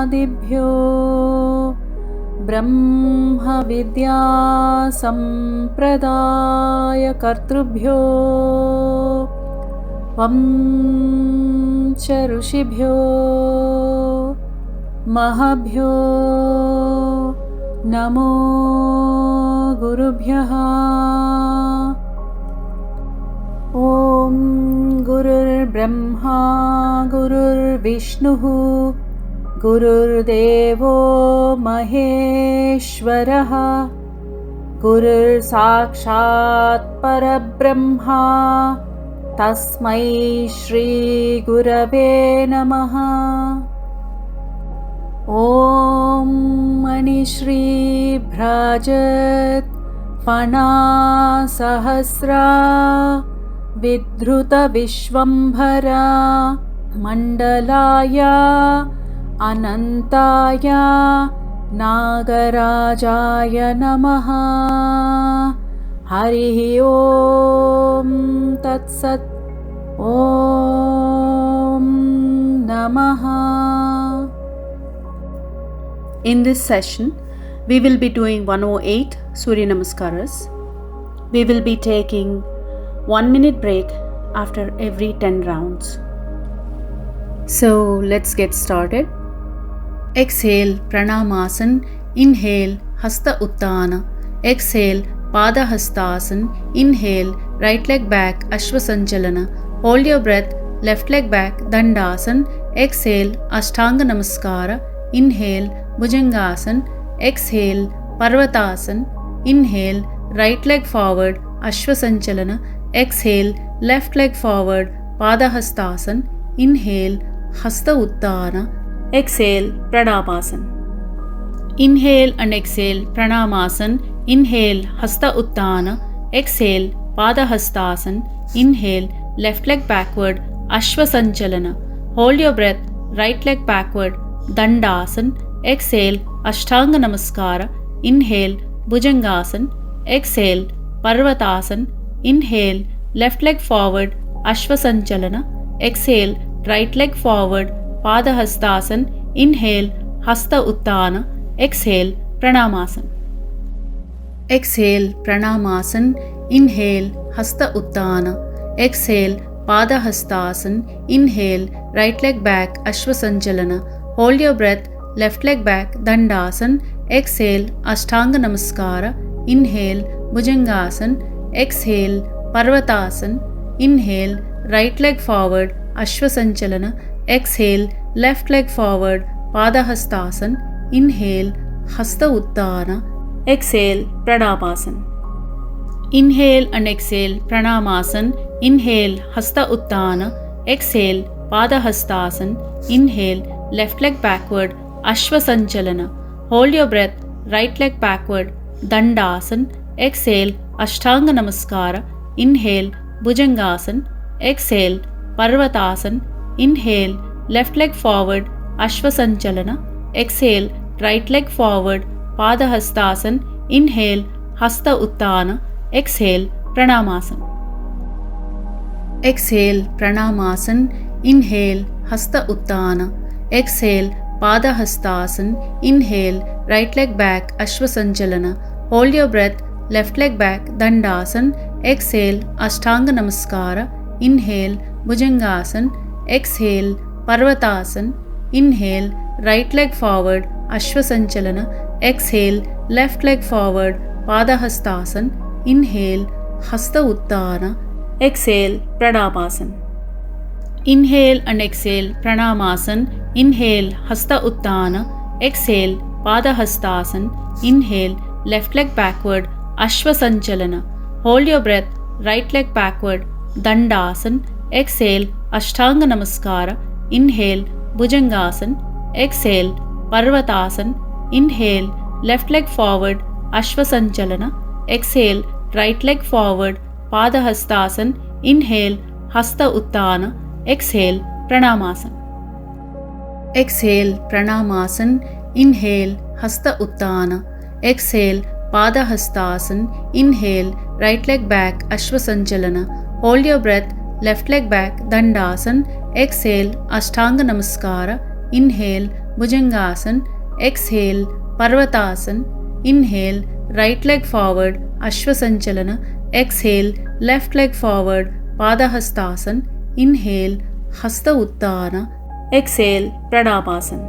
ब्रह्मादिभ्यो ब्रह्म विद्या संप्रदाय कर्तृभ्यो वंश ऋषिभ्यो महभ्यो नमो गुरुभ्यः। ॐ गुरुर्ब्रह्मा गुरुर्विष्णुः गुरुर्देवो महेश्वरः गुरुर्साक्षात् परब्रह्मा तस्मै श्री गुरवे नमः। ॐ मणिश्री भ्राजत् फणासहस्रा विधृत विश्वम्भरा मण्डलाय अनन्ताय नागराजाय नमः। हरिः ॐ तत्सत्। ॐ नमः। In this session, we will be doing 108 Surya Namaskaras. We will be taking 1 minute break after every 10 rounds. So let's get started. Exhale Pranamasana. Inhale Hasta Uttana. Exhale Pada Hastasana. Inhale right leg back Ashvasanchalana. Hold your breath. Left leg back Dandasana. Exhale Ashtanga Namaskara. Inhale Bhujangasana. Exhale Parvatasana. Inhale right leg forward Ashvasanchalana. Exhale left leg forward Padahastasana. Inhale Hasta Uttana. Exhale Pranamasana. Inhale and exhale Pranamasana. Inhale Hasta Uttana. Exhale Padahastasana. Inhale left leg backward Ashvasanchalana. Hold your breath. Right leg backward Dandasana. Exhale Ashtanga Namaskara. Inhale Bhujangasana. Exhale Parvatasana. Inhale left leg forward Ashvasanchalana. Exhale right leg forward Padahastasana. Inhale Hasta Uttana. Exhale Pranamasana. Exhale Pranamasana. Inhale Hasta Uttana. Exhale Padahastasana. Inhale right leg back Ashvasanchalana. Hold your breath. Left leg back Dandasana. Exhale Ashtanga Namaskara. Inhale Bhujangasana. Exhale Parvatasana. Inhale right leg forward Ashvasanchalana. Exhale left leg forward Padahastasana. Inhale Hasta Uttana. Exhale Pranamasana. Inhale and exhale Pranamasana. Inhale Hasta Uttana. Exhale Padahastasana. Inhale left leg backward Ashvasanchalana. Hold your breath. Right leg backward Dandasana. Exhale Ashtanga Namaskara. Inhale Bhujangasana. Exhale Parvatasana. Inhale left leg forward Ashvasanchalana. Exhale right leg forward Padahastasana. Inhale Hasta Uttana. Exhale Pranamasana. Exhale Pranamasana. Inhale Hasta Uttana. Exhale Padahastasana. Inhale right leg back Ashvasanchalana. Hold your breath. Left leg back Dandasana. Exhale Ashtanga Namaskara. Inhale Bhujangasana. Exhale Parvatasana. Inhale right leg forward Ashvasanchalana. Exhale left leg forward Padahastasana. Inhale Hasta Uttana. Exhale Pranamasana. Inhale and exhale Pranamasana. Inhale Hasta Uttana. Exhale Padahastasana. Inhale left leg backward Ashvasanchalana. Hold your breath. Right leg backward Dandasana. Exhale Ashtanga Namaskara. Inhale Bhujangasana. Exhale Parvatasana. Inhale left leg forward Ashvasanchalana. Exhale right leg forward Padahastasana. Inhale Hasta Uttana. Exhale Pranamasana. Exhale Pranamasana. Inhale Hasta Uttana. Exhale Padahastasana. Inhale right leg back Ashvasanchalana. Hold your breath. Left leg back Dandasana. Exhale Ashtanga Namaskara. Inhale Bhujangasan. Exhale, Parvatasan. Inhale, right leg forward, Ashwasanchalana. Exhale, left leg forward, Padahastasana. Inhale, Hasta Uttana. Exhale, Pranamasan.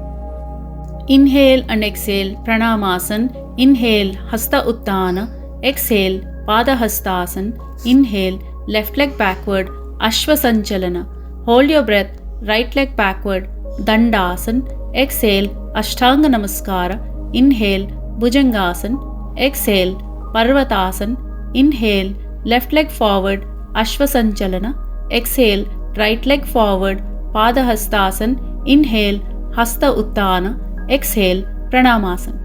Inhale and exhale, Pranamasan. Inhale, Hasta Uttana. Exhale, Padahastasana. Inhale, left leg backward, Ashwasanchalana. Hold your breath, right leg backward, Dandasana. Exhale, Ashtanga Namaskara. Inhale, Bhujangasan. Exhale, Parvatasana. Inhale, left leg forward, Ashwasanchalana. Exhale, right leg forward, Padahastasana. Inhale, Hasta Uttana. Exhale, Pranamasan.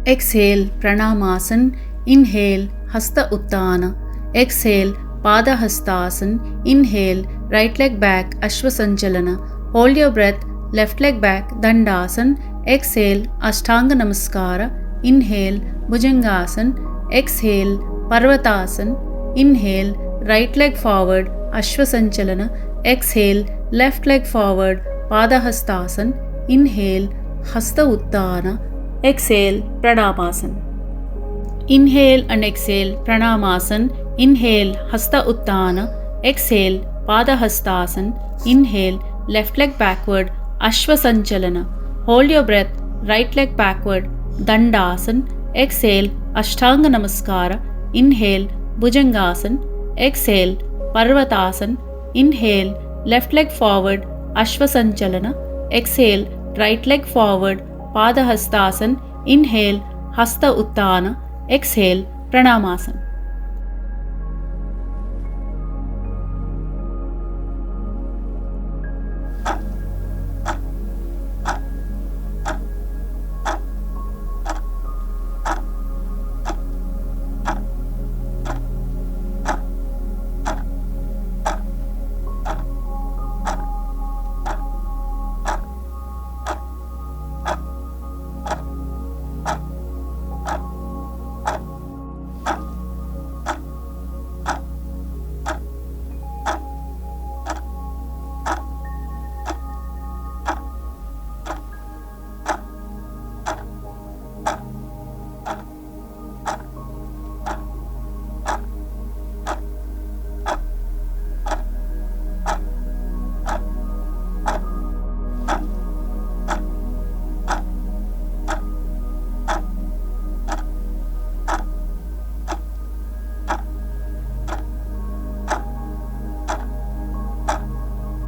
Exhale, Pranamasan. Inhale, Hasta Uttana. Exhale, Padahastasana. Inhale, right leg back, Ashwasanchalana. Hold your breath, left leg back, Dandasana. Exhale, Ashtanga Namaskara. Inhale, Bhujangasan. Exhale, Parvatasana. Inhale, right leg forward, Ashwasanchalana. Exhale, left leg forward, Padahastasana. Inhale, Hasta Uttana. Exhale, Pranamasan. Inhale and exhale, Pranamasan. Inhale, Hasta Uttana. Exhale, Padahastasana. Inhale, left leg backward, Ashwasanchalana. Hold your breath, right leg backward, Dandasana. Exhale, Ashtanga Namaskara. Inhale, Bhujangasan. Exhale, Parvatasana. Inhale, left leg forward, Ashwasanchalana. Exhale, right leg forward, Padahastasana. Inhale, Hasta Uttana. Exhale, Pranamasan.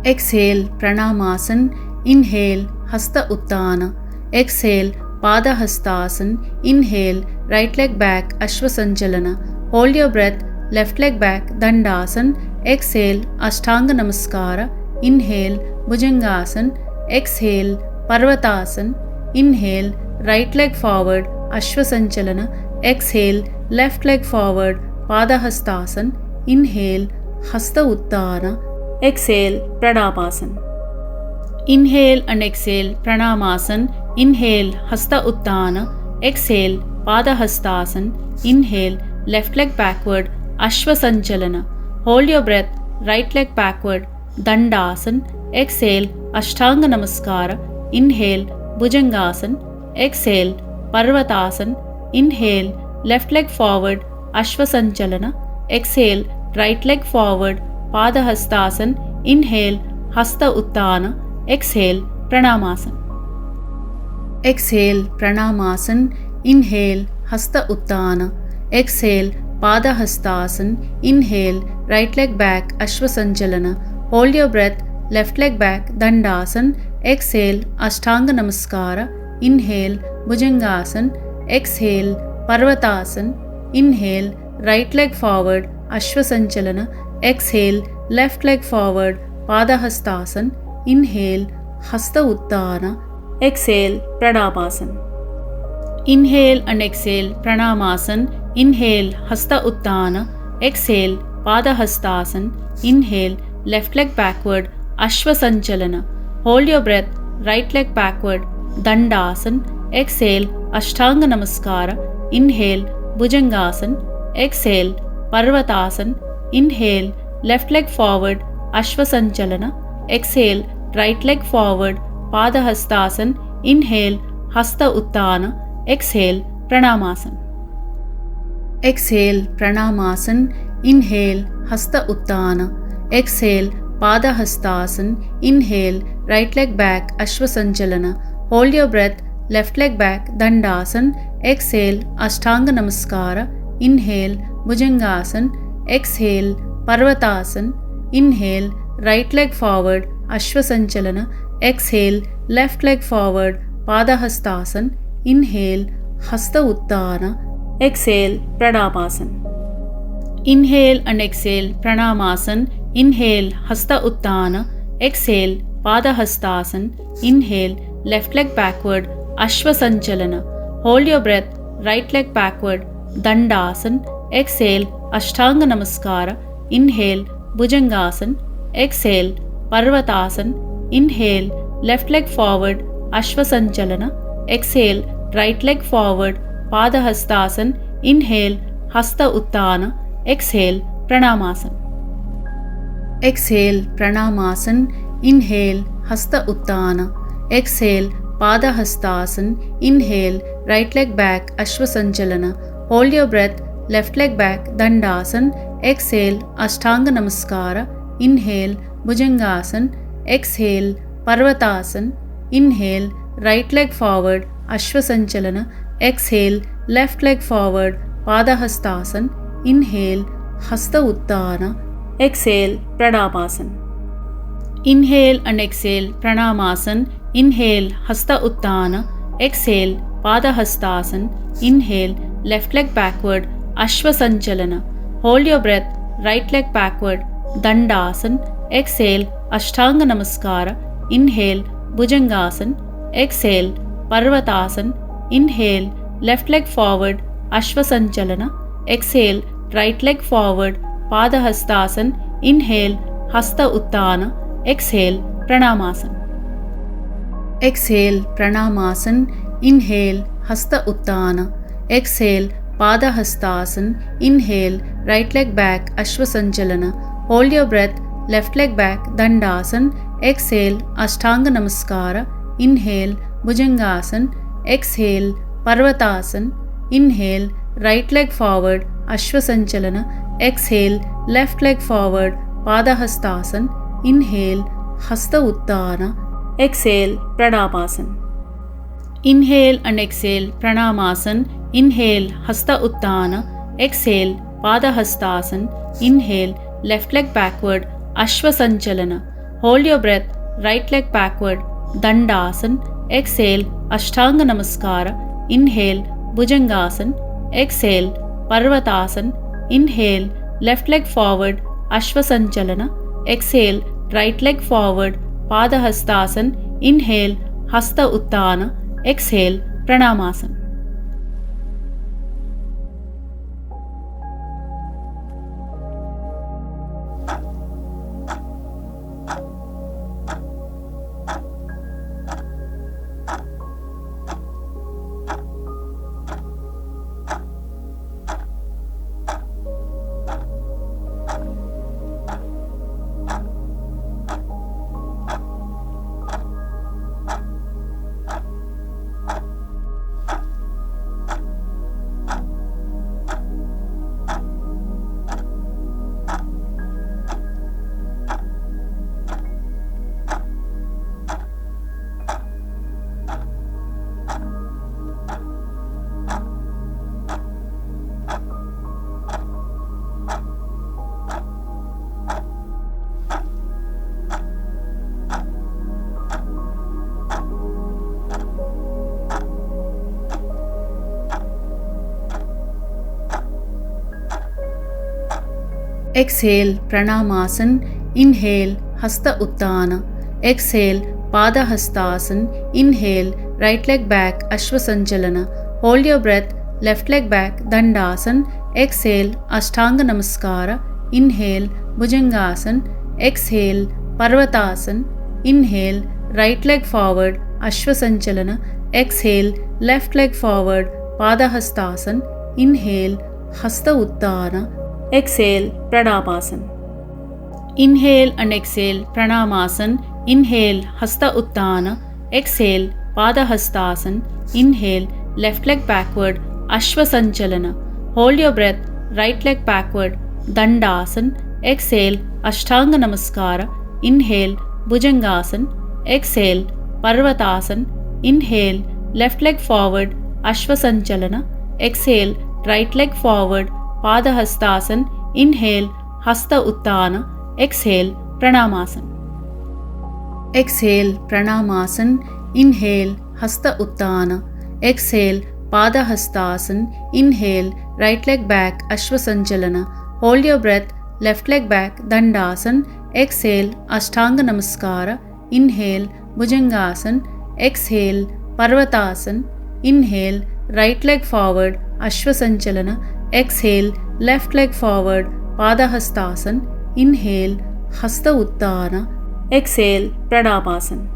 Exhale, Pranamasan. Inhale, Hasta Uttana. Exhale, Padahastasana. Inhale, right leg back, Ashwasanchalana. Hold your breath, left leg back, Dandasana. Exhale, Ashtanga Namaskara. Inhale, Bhujangasan. Exhale, Parvatasana. Inhale, right leg forward, Ashwasanchalana. Exhale, left leg forward, Padahastasana. Inhale, Hasta Uttana. Exhale, Pranamasan. Inhale and exhale, Pranamasan. Inhale, Hasta Uttana. Exhale, Padahastasana. Inhale, left leg backward, Ashwasanchalana. Hold your breath, right leg backward, Dandasana. Exhale, Ashtanga Namaskara. Inhale, Bhujangasan. Exhale, Parvatasana. Inhale, left leg forward, Ashwasanchalana. Exhale, right leg forward, Padahastasana. Inhale, Hasta Uttana. Exhale, Pranamasan. Exhale, Pranamasan. Inhale, Hasta Uttana. Exhale, Padahastasana. Inhale, right leg back, Ashwasanchalana. Hold your breath, left leg back, Dandasana. Exhale, Ashtanga Namaskara. Inhale, Bhujangasan. Exhale, Parvatasana. Inhale, right leg forward, Ashwasanchalana. Exhale, left leg forward, Padahastasana. Inhale, Hasta Uttana. Exhale, Pranamasan. Inhale and exhale, Pranamasan. Inhale, Hasta Uttana. Exhale, Padahastasana. Inhale, left leg backward, Ashwasanchalana. Hold your breath, right leg backward, Dandasana. Exhale, Ashtanga Namaskara. Inhale, Bhujangasan. Exhale, Parvatasana. Inhale, left leg forward, Ashwasanchalana. Exhale, right leg forward, Padahastasana. Inhale, Hasta Uttana. Exhale, Pranamasana. Exhale, Pranamasana. Inhale, Hasta Uttana. Exhale, Padahastasana. Inhale, right leg back, Ashwasanchalana. Hold your breath, left leg back, Dandasana. Exhale, Ashtanga Namaskara. Inhale, Bhujangasana. Exhale, Parvatasana. Inhale, right leg forward, Ashwasanchalana. Exhale, left leg forward, Padahastasana. Inhale, Hasta Uttana. Exhale, Pranamasana. Inhale and exhale, Pranamasana. Inhale, Hasta Uttana. Exhale, Padahastasana. Inhale, left leg backward, Ashwasanchalana. Hold your breath, right leg backward, Dandasana. Exhale, Ashtanga Namaskara. Inhale, Bhujangasana. Exhale, Parvatasana. Inhale, left leg forward, Ashwasanchalana. Exhale, right leg forward, Padahastasana. Inhale, Hasta Uttana. Exhale, Pranamasana. Exhale, Pranamasana. Inhale, Hasta Uttana. Exhale, Padahastasana. Inhale, right leg back, Ashwasanchalana. Hold your breath, left leg back, Dandasana. Exhale, Ashtanga Namaskara. Inhale, Bhujangasana. Exhale, Parvatasana. Inhale, right leg forward, Ashwasanchalana. Exhale, left leg forward, Padahastasana. Inhale, Hasta Uttana. Exhale, Pranamasana. Inhale and exhale, Pranamasana. Inhale, Hasta Uttana. Exhale, Padahastasana. Inhale, left leg backward, Ashwasanchalana. Hold your breath, right leg backward, Dandasana. Exhale, Ashtanga Namaskara. Inhale, Bhujangasana. Exhale, Parvatasana. Inhale, left leg forward, Ashwasanchalana. Exhale, right leg forward, Padahastasana. Inhale, Hasta Uttana. Exhale, Pranamasana. Exhale, Pranamasana. Inhale, Hasta Uttana. Exhale, Padahastasana. Inhale, right leg back, Ashwasanchalana. Hold your breath, left leg back, Dandasana. Exhale, Ashtanga Namaskara. Inhale, Bhujangasana. Exhale, Parvatasana. Inhale, right leg forward, Ashwasanchalana. Exhale, left leg forward, Padahastasana. Inhale, Hasta Uttana. Exhale, Pranamasana. Inhale and exhale, Pranamasana. Inhale, Hasta Uttana. Exhale, Padahastasana. Inhale, left leg backward, Ashwasanchalana. Hold your breath, right leg backward, Dandasana. Exhale, Ashtanga Namaskara. Inhale, Bhujangasana. Exhale, Parvatasana. Inhale, left leg forward, Ashwasanchalana. Exhale, right leg forward, Padahastasana. Inhale, Hasta Uttana. Exhale, Pranamasana. Exhale, Pranamasana. Inhale, Hasta Uttana. Exhale, Padahastasana. Inhale, right leg back, Ashwasanchalana. Hold your breath, left leg back, Dandasana. Exhale, Ashtanga Namaskara. Inhale, Bhujangasana. Exhale, Parvatasana. Inhale, right leg forward, Ashwasanchalana. Exhale, left leg forward, Padahastasana. Inhale, Hasta Uttana. Exhale, Pranamasana. Inhale and exhale, Pranamasana. Inhale, Hasta Uttana. exhale Padahastasana, inhale left leg backward Ashwasachalana, hold your breath, right leg backward Dandasana, exhale Ashtanga Namaskara, inhale Bhujangasana, exhale Parvatasana, inhale left leg forward Ashwasachalana, exhale right leg forward Padahastasana, inhale Hasta Uttana, exhale Pranamasana. Exhale Pranamasana, inhale Hasta Uttana, exhale Padahastasana, inhale right leg back Ashwasachalana, hold your breath, left leg back Dandasana, exhale Ashtanga Namaskara, inhale Bhujangasana, exhale Parvatasana, inhale right leg forward Ashwasachalana, exhale left leg forward Padahastasana, inhale Hasta Uttana, exhale Pranamasana.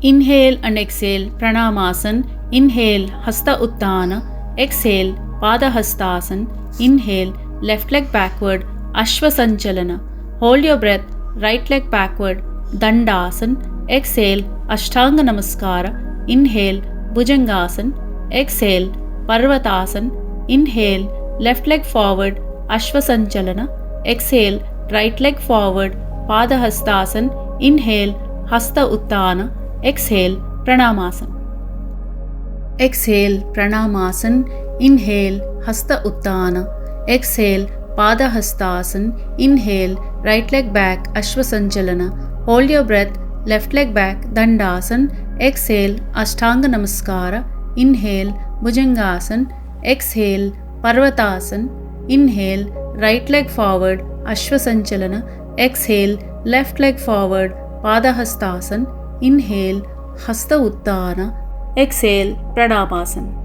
Inhale and exhale Pranamasana, inhale Hasta Uttana, exhale Padahastasana, inhale left leg backward Ashwasachalana, hold your breath, right leg backward Dandasana, exhale Ashtanga Namaskara, inhale Bhujangasana, exhale Parvatasana, inhale left leg forward Ashwasachalana, exhale right leg forward Padahastasana, inhale Hasta Uttana, exhale Pranamasana. Exhale Pranamasana, inhale Hasta Uttana, exhale Padahastasana, inhale right leg back Ashwasachalana, hold your breath, left leg back Dandasana, exhale Ashtanga Namaskara, inhale Bhujangasana, exhale Parvatasana, inhale right leg forward Ashwasachalana, exhale left leg forward Padahastasana, inhale Hasta Uttana, exhale Pranamasana.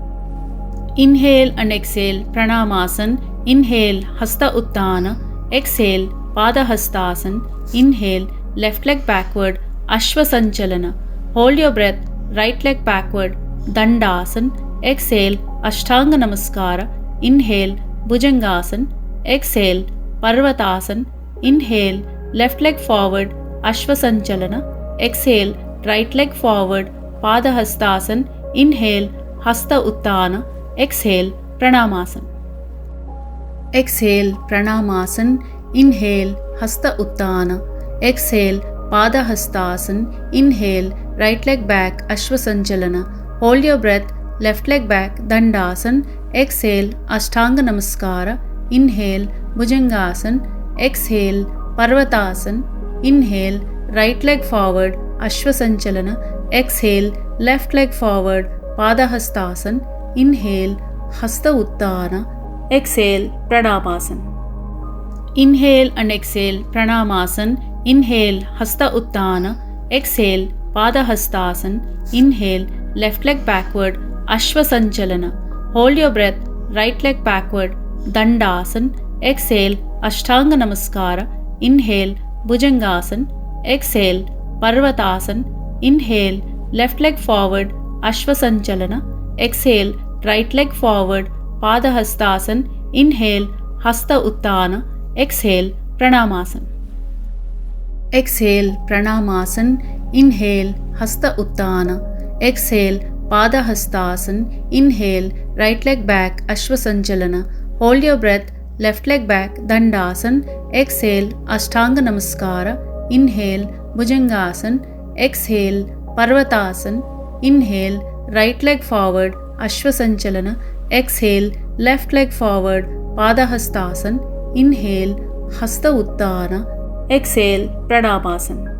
Inhale and exhale Pranamasana, inhale Hasta Uttana, exhale Padahastasana, inhale left leg backward Ashwasachalana, hold your breath, right leg backward Dandasana, exhale Ashtanga Namaskara, inhale Bhujangasana, exhale Parvatasana, inhale left leg forward Ashwasachalana, exhale right leg forward Padahastasana, inhale Hasta Uttana, exhale Pranamasana. Exhale Pranamasana, inhale Hasta Uttana, exhale Padahastasana, inhale right leg back Ashwasachalana, hold your breath, left leg back Dandasana, exhale Ashtanga Namaskara, inhale Bhujangasana, exhale Parvatasana, inhale right leg forward Ashwasachalana, exhale left leg forward Padahastasana, inhale Hasta Uttana, exhale Pranamasana. Inhale and exhale Pranamasana, inhale Hasta Uttana, exhale Padahastasana, inhale left leg backward Ashwasachalana, hold your breath, right leg backward Dandasana, exhale Ashtanga Namaskara, inhale Bhujangasana, exhale Parvatasana, inhale left leg forward Ashwasachalana, exhale right leg forward Padahastasana, inhale Hasta Uttana, exhale Pranamasana. Exhale Pranamasana, inhale Hasta Uttana, exhale Padahastasana, inhale right leg back Ashwasachalana, hold your breath, left leg back Dandasana, exhale Ashtanga Namaskara, inhale Bhujangasana, exhale Parvatasana, inhale right leg forward Ashwasachalana, exhale left leg forward Padahastasana, inhale Hasta Uttana, exhale Pranamasana.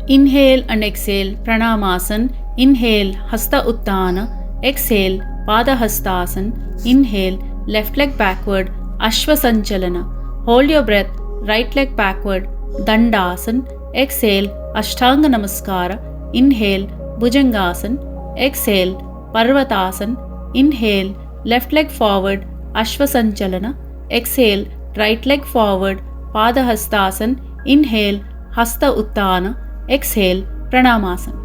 Inhale and exhale Pranamasana, inhale Hasta Uttana, exhale Padahastasana, inhale left leg backward Ashwasachalana, hold your breath, right leg backward Dandasana, exhale Ashtanga Namaskara, inhale Bhujangasana, exhale Parvatasana, inhale left leg forward Ashwasachalana, exhale right leg forward Padahastasana, inhale Hasta Uttana, exhale Pranamasana.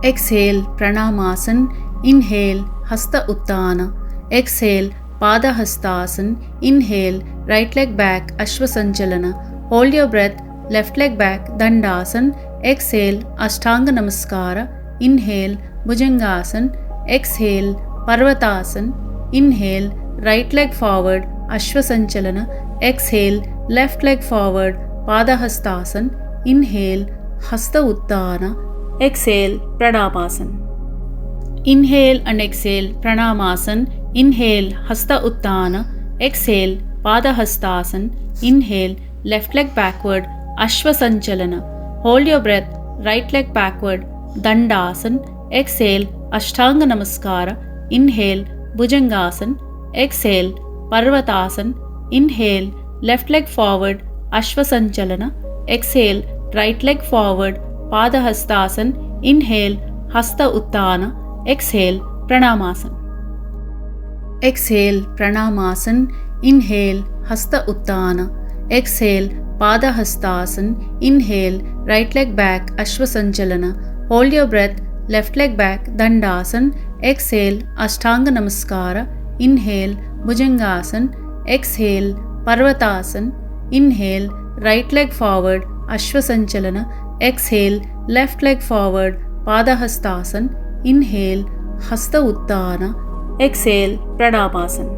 Exhale, Pranamasana. Inhale, Hasta Utthana. Exhale, Padahastasana. Inhale, right leg back, Ashwasanchalana. Hold your breath, left leg back, Dandasana. Exhale, Ashtanga Namaskara. Inhale, Bhujangasana. Exhale, Parvatasana. Inhale, right leg forward, Ashwasanchalana. Exhale, left leg forward, Padahastasana. Inhale, Hasta Utthana. Exhale, Pranamasana. Inhale and exhale, Pranamasana. Inhale, Hasta Utthana. Exhale, Padahastasana. Inhale, left leg backward, Ashwasanchalana. Hold your breath, right leg backward, Dandasana. Exhale, Ashtanga Namaskara. Inhale, Bhujangasana. Exhale, Parvatasana. Inhale, left leg forward, Ashwasanchalana. Exhale, right leg forward, Padahastasana. Inhale, Hasta Utthana. Exhale, Pranamasana. Exhale, Pranamasana. Inhale, Hasta Utthana. Exhale, Padahastasana. Inhale, right leg back, Ashwasanchalana. Hold your breath, left leg back, Dandasana. Exhale, Ashtanga Namaskara. Inhale, Bhujangasana. Exhale, Parvatasana. Inhale, right leg forward, Ashwasanchalana. Exhale, left leg forward, Padahastasana. Inhale, Hasta Utthana. Exhale, Pranamasana.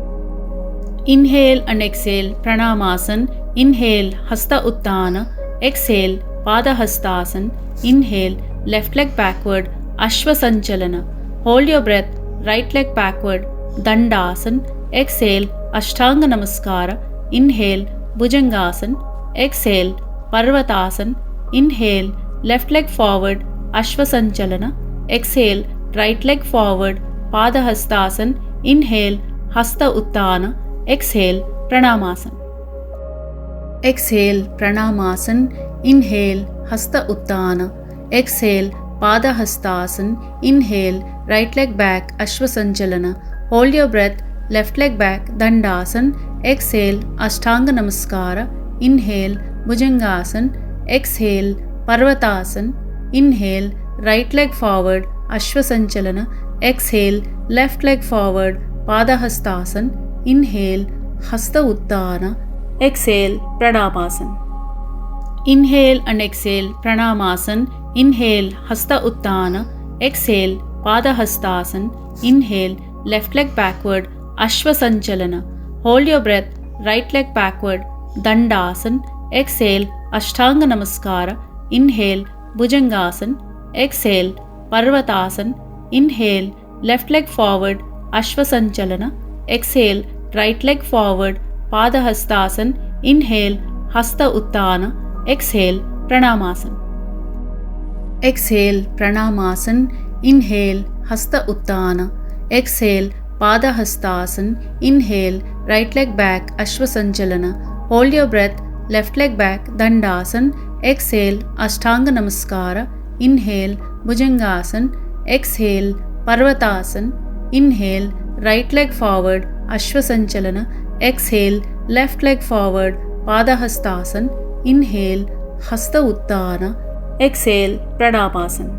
Inhale and exhale, Pranamasana. Inhale, Hasta Utthana. Exhale, Padahastasana. Inhale, left leg backward, Ashwasanchalana. Hold your breath, right leg backward, Dandasana. Exhale, Ashtanga Namaskara. Inhale, Bhujangasana. Exhale, Parvatasana. Inhale, left leg forward, Ashwasanchalana. Exhale, right leg forward, Padahastasana. Inhale, Hasta Utthana. Exhale, Pranamasana. Exhale, Pranamasana. Inhale, Hasta Utthana. Exhale, Padahastasana. Inhale, right leg back, Ashwasanchalana. Hold your breath, left leg back, Dandasana. Exhale, Ashtanga Namaskara. Inhale, Bhujangasana. Exhale, Parvatasana. Inhale, right leg forward, Ashwasanchalana. Exhale, left leg forward, Padahastasana. Inhale, Hasta Utthana. Exhale, Pranamasana. Inhale and exhale, Pranamasana. Inhale, Hasta Utthana. Exhale, Padahastasana. Inhale, left leg backward, Ashwasanchalana. Hold your breath, right leg backward, Dandasana. Exhale, Ashtanga Namaskara. Inhale, Bhujangasana. Exhale, Parvatasana. Inhale, left leg forward, Ashwasanchalana. Exhale, right leg forward, Padahastasana. Inhale, Hasta Utthana. Exhale, Pranamasana. Exhale, Pranamasana. Inhale, Hasta Utthana. Exhale, Padahastasana. Inhale, right leg back, Ashwasanchalana. Hold your breath, left leg back, Dandasana. Exhale, Ashtanga Namaskara. Inhale, Bhujangasana. Exhale, Parvatasana. Inhale, right leg forward, Ashwasanchalana. Exhale, left leg forward, Padahastasana. Inhale, Hasta Utthana. Exhale, Pranamasana.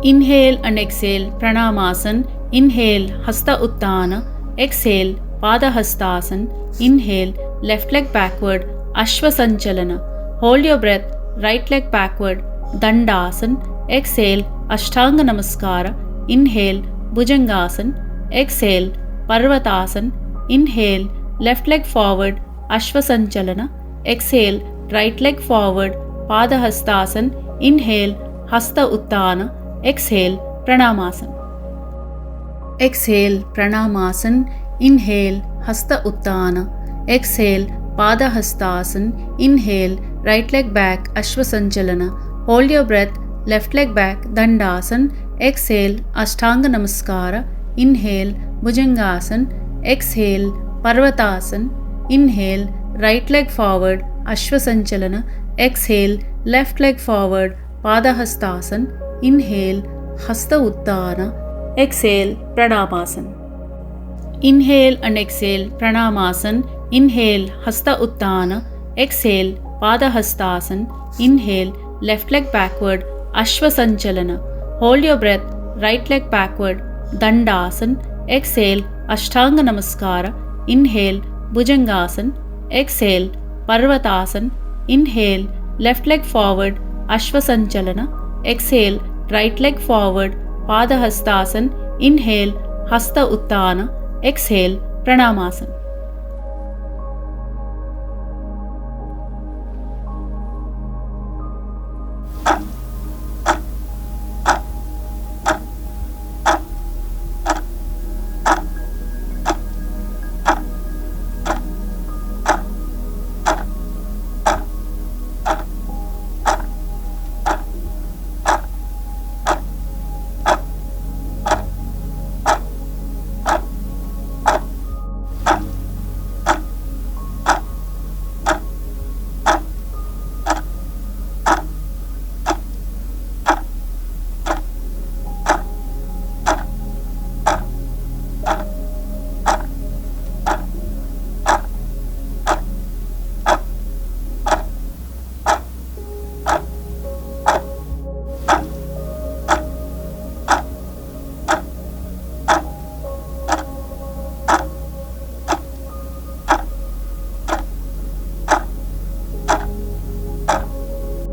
Inhale and exhale, Pranamasana. Inhale, Hasta Utthana. Exhale, Padahastasana. Inhale, left leg backward, Ashwasanchalana. Hold your breath, right leg backward, Dandasana. Exhale, Ashtanga Namaskara. Inhale, Bhujangasana. Exhale, Parvatasana. Inhale, left leg forward, Ashwasanchalana. Exhale, right leg forward, Padahastasana. Inhale, Hasta Utthana. Exhale, Pranamasana. Exhale, Pranamasana. Inhale, Hasta Utthana. Exhale, Padahastasana. Inhale, right leg back, Ashwasanchalana. Hold your breath, left leg back, Dandasana. Exhale, Ashtanga Namaskara. Inhale, Bhujangasana. Exhale, Parvatasana. Inhale, right leg forward, Ashwasanchalana. Exhale, left leg forward, Padahastasana. Inhale, Hasta Utthana. Exhale, Pranamasana. Inhale and exhale, Pranamasana. Inhale, Hasta Utthana. Exhale, Padahastasana. Inhale, left leg backward, Ashwasanchalana. Hold your breath, right leg backward, Dandasana. Exhale, Ashtanga Namaskara. Inhale, Bhujangasana. Exhale, Parvatasana. Inhale, left leg forward, Ashvasanchalana. Exhale, right leg forward, Padahastasana. Inhale, Hasta Uttana. Exhale, Pranamasana.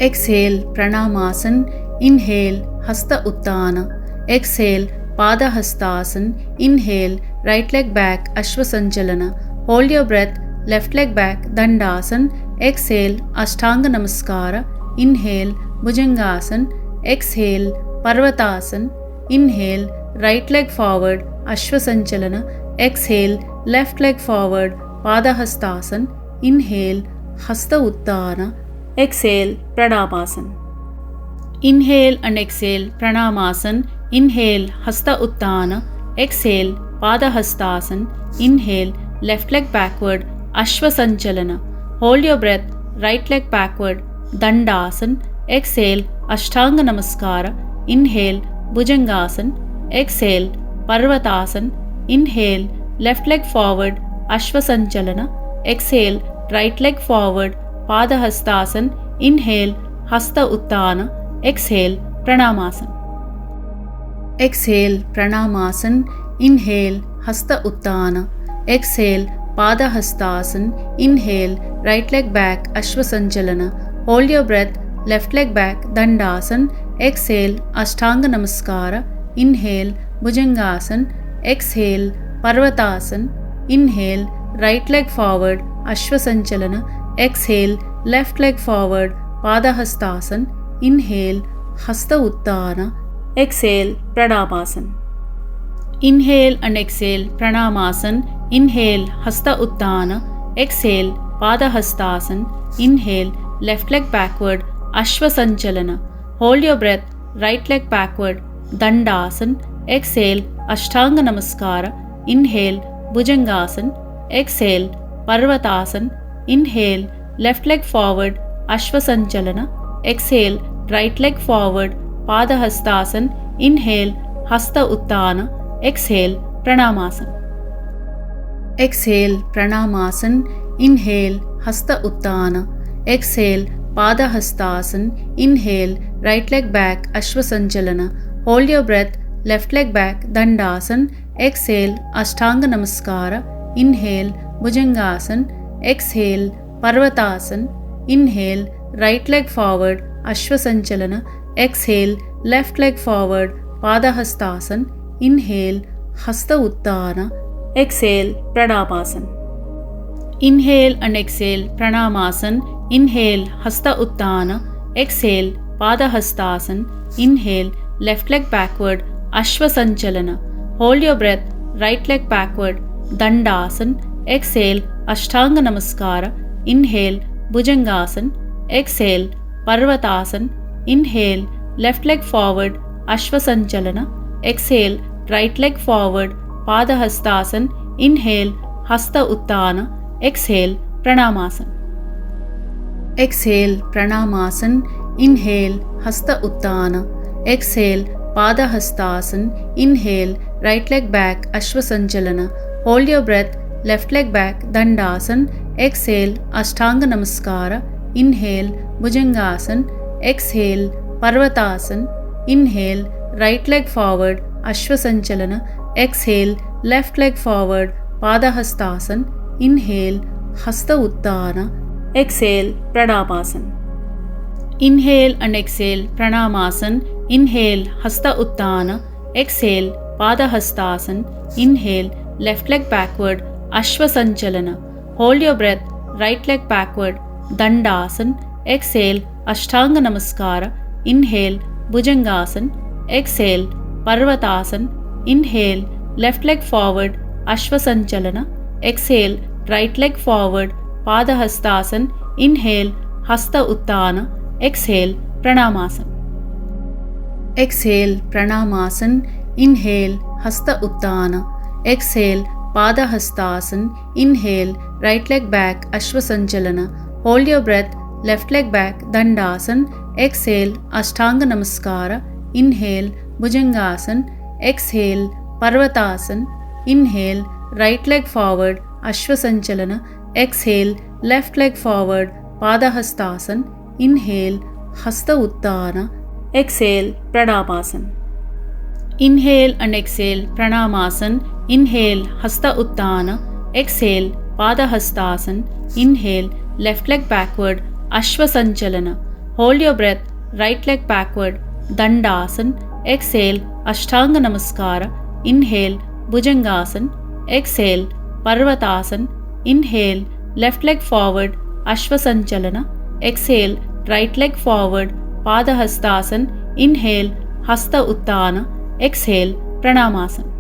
Exhale, Pranamasana. Inhale, Hasta Uttana. Exhale, Padahastasana. Inhale, right leg back, Ashvasanchalana. Hold your breath, left leg back, Dandasana. Exhale, Ashtanga Namaskara. Inhale, Bhujangasana. Exhale, Parvatasana. Inhale, right leg forward, Ashvasanchalana. Exhale, left leg forward, Padahastasana. Inhale, Hasta Uttana. Exhale, Pranamasana. Inhale and exhale, Pranamasana. Inhale, Hasta Uttana. Exhale, Padahastasana. Inhale, left leg backward, Ashvasanchalana. Hold your breath, right leg backward, Dandasana. Exhale, Ashtanga Namaskara. Inhale, Bhujangasana. Exhale, Parvatasana. Inhale, left leg forward, Ashvasanchalana. Exhale, right leg forward, Padahastasana. Inhale, Hasta Uttana. Exhale, Pranamasana. Exhale, Pranamasana. Inhale, Hasta Uttana. Exhale, Padahastasana. Inhale, right leg back, Ashvasanchalana. Hold your breath, left leg back, Dandasana. Exhale, Ashtanga Namaskara. Inhale, Bhujangasana. Exhale, Parvatasana. Inhale, right leg forward, Ashvasanchalana. Exhale, left leg forward, Padahastasana. Inhale, Hasta Uttana. Exhale, Pranamasana. Inhale and exhale, Pranamasana. Inhale, Hasta Uttana. Exhale, Padahastasana. Inhale, left leg backward, Ashvasanchalana. Hold your breath, right leg backward, Dandasana. Exhale, Ashtanga Namaskara. Inhale, Bhujangasana. Exhale, Parvatasana. Inhale, left leg forward, Ashvasanchalana. Exhale, right leg forward, Padahastasana. Inhale, Hasta Uttana. Exhale, Pranamasana. Exhale, Pranamasana. Inhale, Hasta Uttana. Exhale, Padahastasana. Inhale, right leg back, Ashvasanchalana. Hold your breath, left leg back, Dandasana. Exhale, Ashtanga Namaskara. Inhale, Bhujangasana. Exhale, Parvatasana. Inhale, right leg forward, Ashvasanchalana. Exhale, left leg forward, Padahastasana. Inhale, Hasta Uttana. Exhale, Pranamasana. Inhale and exhale, Pranamasana. Inhale, Hasta Uttana. Exhale, Padahastasana. Inhale, left leg backward, Ashvasanchalana. Hold your breath, right leg backward, Dandasana. Exhale, Ashtanga Namaskara. Inhale, Bhujangasana. Exhale, Parvatasana. Inhale, left leg forward, Ashvasanchalana. Exhale, right leg forward, Padahastasana. Inhale, Hasta Uttana. Exhale, Pranamasana. Exhale, Pranamasana. Inhale, Hasta Uttana. Exhale, Padahastasana. Inhale, right leg back, Ashvasanchalana. Hold your breath, left leg back, Dandasana. Exhale, Ashtanga Namaskara. Inhale, Bhujangasana. Exhale, Parvatasana. Inhale, right leg forward, Ashwasanchalana. Exhale, left leg forward, Padahastasana. Inhale, Hasta Uttana. Exhale, Pranamasana. Inhale and exhale, Pranamasana. Inhale, Hasta Uttana. Exhale, Padahastasana. Inhale, left leg backward, Ashwasanchalana. Hold your breath, right leg backward, Dandasana. Exhale, Ashtanga Namaskara. Inhale, Bhujangasana. Exhale, Parvatasana. Inhale, left leg forward, Ashwasanchalana. Exhale, right leg forward, Padahastasana. Inhale, Hasta Uttana. Exhale, Pranamasana. Exhale, Pranamasana. Inhale, Hasta Uttana. Exhale, Padahastasana. Inhale, right leg back, Ashwasanchalana. Hold your breath, left leg back, Dandasana. Exhale, Ashtanga Namaskara. Inhale, Bhujangasana. Exhale, Parvatasana. Inhale, right leg forward, Ashwasanchalana. Exhale, left leg forward, Padahastasana. Inhale, Hasta Uttana. Exhale, Pranamasana. Inhale and exhale, Pranamasana. Inhale, Hasta Uttana. Exhale, Padahastasana. Inhale, left leg backward, Ashwasanchalana. Hold your breath, right leg backward, Dandasana. Exhale, Ashtanga Namaskara. Inhale, Bhujangasana. Exhale, Parvatasana. Inhale, left leg forward, Ashwasanchalana. Exhale, right leg forward, Padahastasana. Inhale, Hasta Uttana. Exhale, Pranamasana.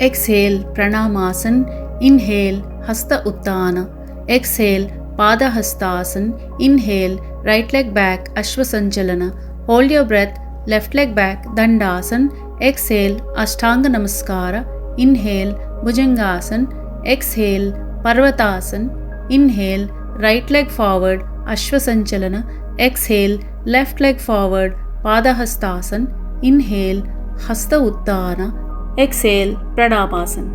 Exhale, Pranamasana. Inhale, Hasta Uttana. Exhale, Padahastasana. Inhale, right leg back, Ashwasanchalana. Hold your breath, left leg back, Dandasana. Exhale, Ashtanga Namaskara. Inhale, Bhujangasana. Exhale, Parvatasana. Inhale, right leg forward, Ashwasanchalana. Exhale, left leg forward, Padahastasana. Inhale, Hasta Uttana. Exhale, Pranamasana.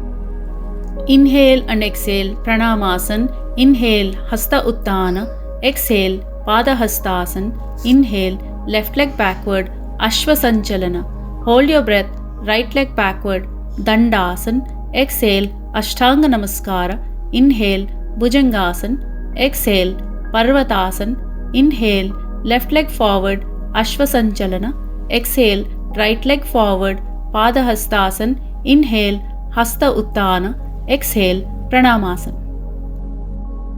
Inhale and exhale, Pranamasana. Inhale, Hasta Uttana. Exhale, Padahastasana. Inhale, left leg backward, Ashwasanchalana. Hold your breath, right leg backward, Dandasana. Exhale, Ashtanga Namaskara. Inhale, Bhujangasana. Exhale, Parvatasana. Inhale, left leg forward, Ashwasanchalana. Exhale, right leg forward, Padahastasana. Inhale, Hasta Uttana. Exhale, Pranamasana.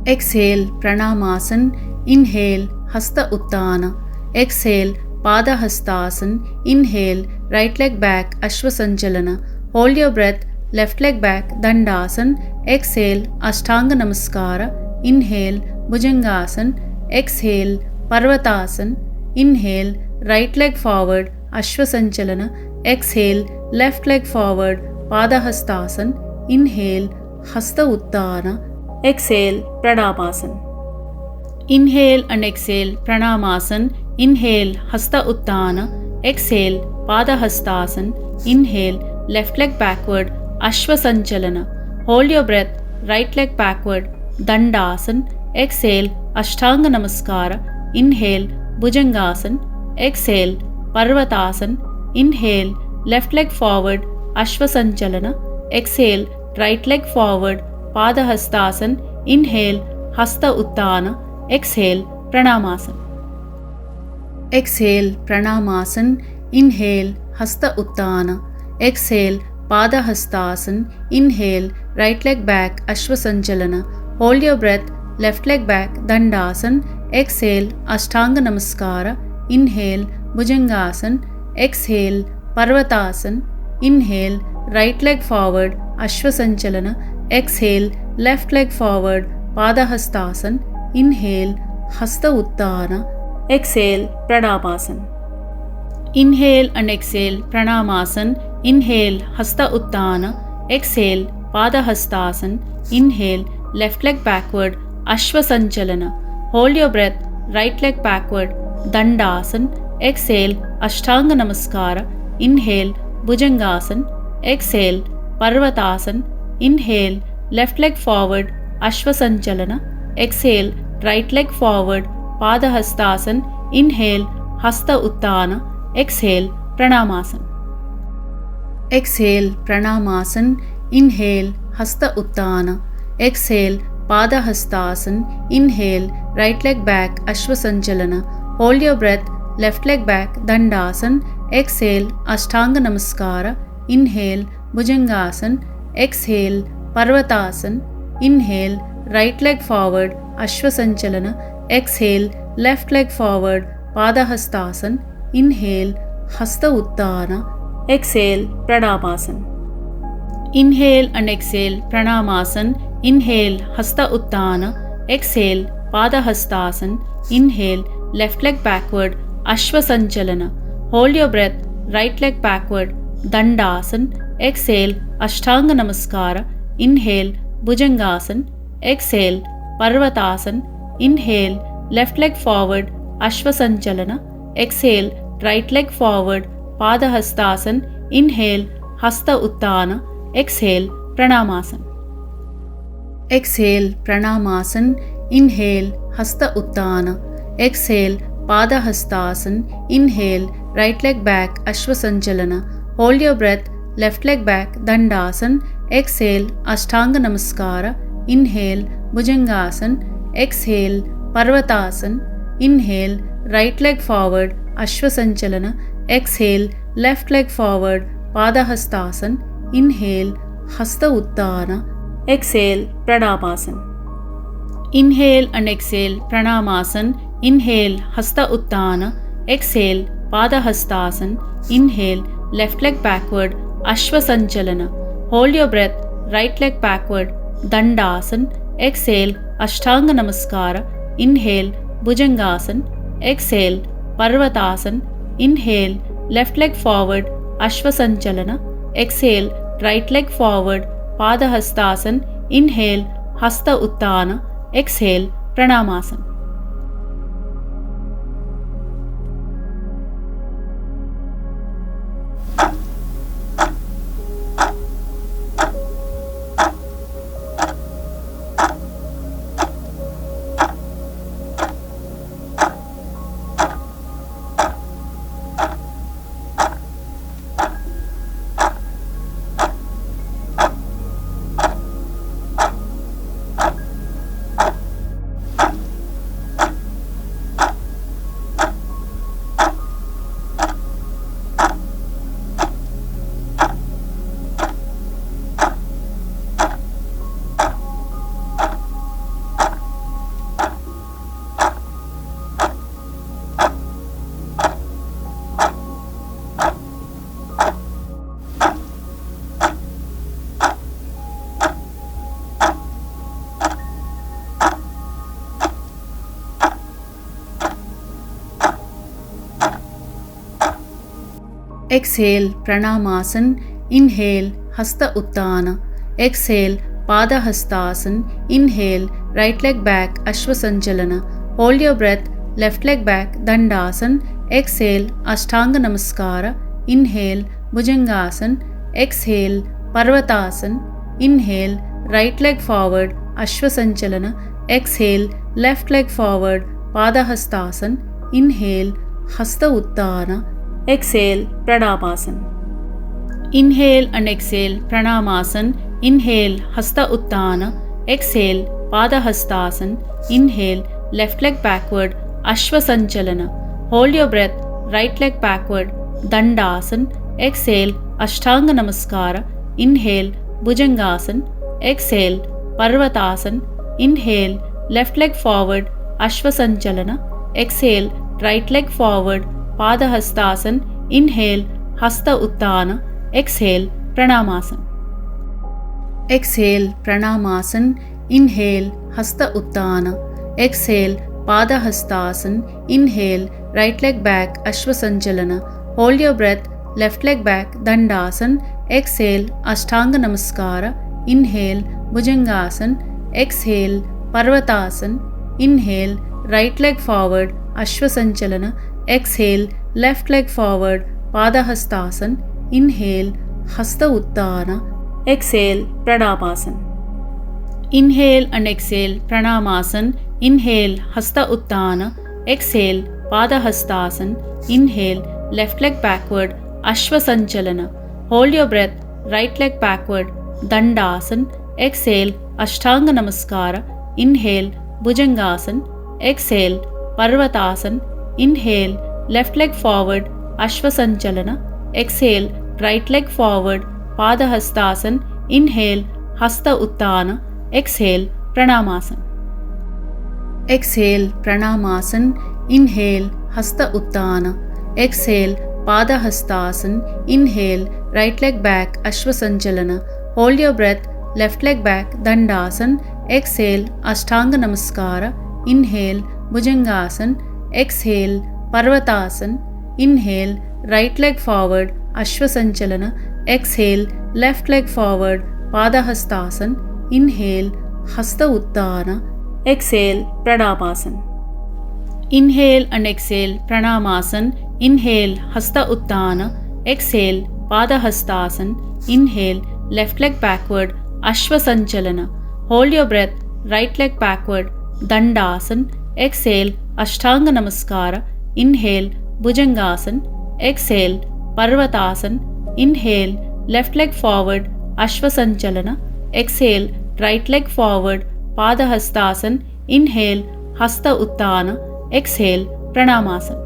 Exhale, Pranamasana. Inhale, Hasta Uttana. Exhale, Padahastasana. Inhale, right leg back, Ashwasanchalana. Hold your breath, left leg back, Dandasana. Exhale, Ashtanga Namaskara. Inhale, Bhujangasana. Exhale, Parvatasana. Inhale, right leg forward, Ashwasanchalana. Exhale, left leg forward, Padahastasana. Inhale, Hasta Uttana. Exhale, Pranamasana. Inhale and exhale, Pranamasana. Inhale, Hasta Uttana. Exhale, Padahastasana. Inhale, left leg backward, Ashwasanchalana. Hold your breath, right leg backward, Dandasana. Exhale, Ashtanga Namaskara. Inhale, Bhujangasana. Exhale, Parvatasana. Inhale, left leg forward, Ashwasanchalana. Exhale, right leg forward, Padahastasana. Inhale, Hasta Uttana. Exhale, Pranamasan. Exhale, Pranamasan. Inhale, Hasta Uttana. Exhale, Pada Hastasan. Inhale, right leg back, Ashwasanchalana. Hold your breath, left leg back, Dandasan. Exhale, Ashtanga Namaskara. Inhale, Bhujangasan. Exhale, Parvatasan. Inhale, right leg forward, Ashwasanchalana. Exhale, left leg forward, Padahastasana. Inhale, Hasta Uttana. Exhale, Pranamasan. Inhale and exhale, Pranamasan. Inhale, Hasta Uttana. Exhale, Padahastasana. Inhale, left leg backward, Ashwasanchalana. Hold your breath, right leg backward, Dandasan. Exhale, Ashtanga Namaskara. Inhale, Bhujangasan. Exhale, Parvatasan. Inhale, left leg forward, Ashwasanchalana. Exhale, right leg forward, Padahastasana. Inhale, Hasta Uttana. Exhale, Pranamasan. Exhale, Pranamasan. Inhale, Hasta Uttana. Exhale, Padahastasana. Inhale, right leg back, Ashwasanchalana. Hold your breath, left leg back, Dandasan. Exhale, Ashtanga Namaskara. Inhale, Bhujangasan. Exhale, Parvatasan. Inhale, right leg forward, Ashwasanchalana. Exhale, left leg forward, Padahastasana. Inhale, Hasta Uttana. Exhale, Pranamasan. Inhale and exhale, Pranamasan. Inhale, Hasta Uttana. Exhale, Padahastasana. Inhale, left leg backward, Ashwasanchalana. Hold your breath, right leg backward, Dandasan. Exhale, Ashtanga Namaskara. Inhale, Bhujangasan. Exhale, Parvatasan. Inhale, left leg forward, Ashwasanchalana. Exhale, right leg forward, Padahastasana. Inhale, Hasta Uttana. Exhale, Pranamasan. Exhale, Pranamasan. Inhale, Hasta Uttana. Exhale, Padahastasana. Inhale, right leg back, Ashwasanchalana. Hold your breath, left leg back, Dandasan. Exhale, Ashtanga Namaskara. Inhale, Bhujangasan. Exhale, Parvatasan. Inhale, right leg forward, Ashwasanchalana. Exhale, left leg forward, Padahastasana. Inhale, Hasta Uttana. Exhale, Pranamasan. Inhale and exhale, Pranamasan. Inhale, Hasta Uttana. Exhale, Padahastasana. Inhale, left leg backward, Ashwasanchalana. Hold your breath, right leg backward, Dandasan. Exhale, Ashtanga Namaskara. Inhale, Bhujangasan. Exhale, Parvatasan. Inhale, left leg forward, Ashwasanchalana. Exhale, right leg forward, Padahastasana. Inhale, Hasta Uttana. Exhale, Pranamasan. Exhale, Pranamasan. Inhale, Hasta Uttana. Exhale, Padahastasana. Inhale, right leg back, Ashwasanchalana. Hold your breath, left leg back, Dandasan. Exhale, Ashtanga Namaskara. Inhale, Bhujangasan. Exhale, Parvatasan. Inhale, right leg forward, Ashwasanchalana. Exhale, left leg forward, Padahastasana. Inhale, Hasta Uttana. Exhale, Pranamasan. Inhale and exhale, Pranamasan. Inhale, Hasta Uttana. Exhale, Padahastasana. Inhale, left leg backward, Ashwasanchalana. Hold your breath, right leg backward, Dandasana. Exhale, Ashtanga Namaskara. Inhale, Bhujangasana. Exhale, Parvatasana. Inhale, left leg forward, Ashwasanchalana. Exhale, right leg forward, Padahastasana. Inhale, Hasta Uttana. Exhale, Pranamasana. Exhale, Pranamasana. Inhale, Hasta Uttana. Exhale, Padahastasana. Inhale, right leg back, Ashwasanchalana. Hold your breath, left leg back, Dandasana. Exhale, Ashtanga Namaskara. Inhale, Bhujangasana. Exhale, Parvatasana. Inhale, right leg forward, Ashwasanchalana. Exhale, left leg forward, Padahastasana. Inhale, Hasta Uttana. Exhale, Pranamasana. Inhale and exhale, Pranamasana. Inhale, Hasta Uttana. Exhale, Padahastasana. Inhale, left leg backward, Ashwasanchalana. Hold your breath, right leg backward, Dandasana. Exhale, Ashtanga Namaskara. Inhale, Bhujangasana. Exhale, Parvatasana. Inhale, left leg forward, Ashwasanchalana. Exhale, right leg forward, Padahastasana. Inhale, Hasta Uttana. Exhale, Pranamasana. Exhale, Pranamasana. Inhale, Hasta Uttana. Exhale, Padahastasana. Inhale, right leg back, Ashwasanchalana. Hold your breath, left leg back, Dandasana. Exhale, Ashtanga Namaskara. Inhale, Bhujangasana. Exhale, Parvatasana. Inhale, right leg forward, Ashwasanchalana. Exhale, left leg forward, Padahastasana. Inhale, Hasta Uttana. Exhale, Pranamasana. Inhale and exhale, Pranamasana. Inhale, Hasta Uttana. Exhale, Padahastasana. Inhale, left leg backward, Ashwasanchalana. Hold your breath, right leg backward, Dandasana. Exhale, Ashtanga Namaskara. Inhale, Bhujangasana. Exhale, Parvatasana. Inhale, left leg forward, Ashwasanchalana. Exhale, right leg forward, Padahastasana. Inhale, Hasta Uttana. Exhale, Pranamasana.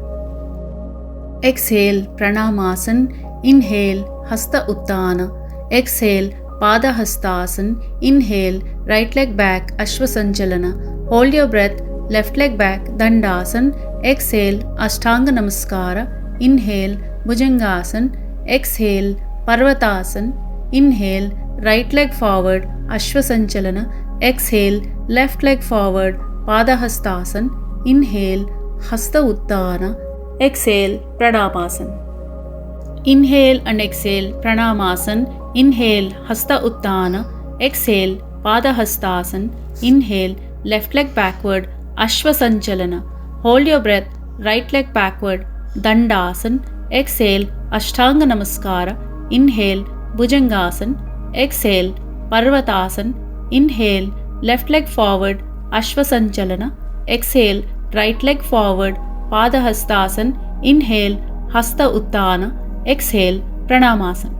Exhale, Pranamasana. Inhale, Hasta Uttana. Exhale, Padahastasana. Inhale, right leg back, Ashwasanchalana. Hold your breath, left leg back, Dandasana. Exhale, Ashtanga Namaskara. Inhale, Bhujangasana. Exhale, Parvatasana. Inhale, right leg forward, Ashwasanchalana. Exhale, left leg forward, Padahastasana. Inhale, Hasta Uttana. Exhale, Pranamasana. Inhale and exhale, Pranamasana. Inhale, Hasta Uttana. Exhale, Padahastasana. Inhale, left leg backward, Ashwasanchalana. Hold your breath, right leg backward, Dandasana. Exhale, Ashtanga Namaskara. Inhale, Bhujangasana. Exhale, Parvatasana. Inhale, left leg forward, Ashwasanchalana. Exhale, right leg forward, Padahastasana. Inhale, Hasta Uttana. Exhale, Pranamasana.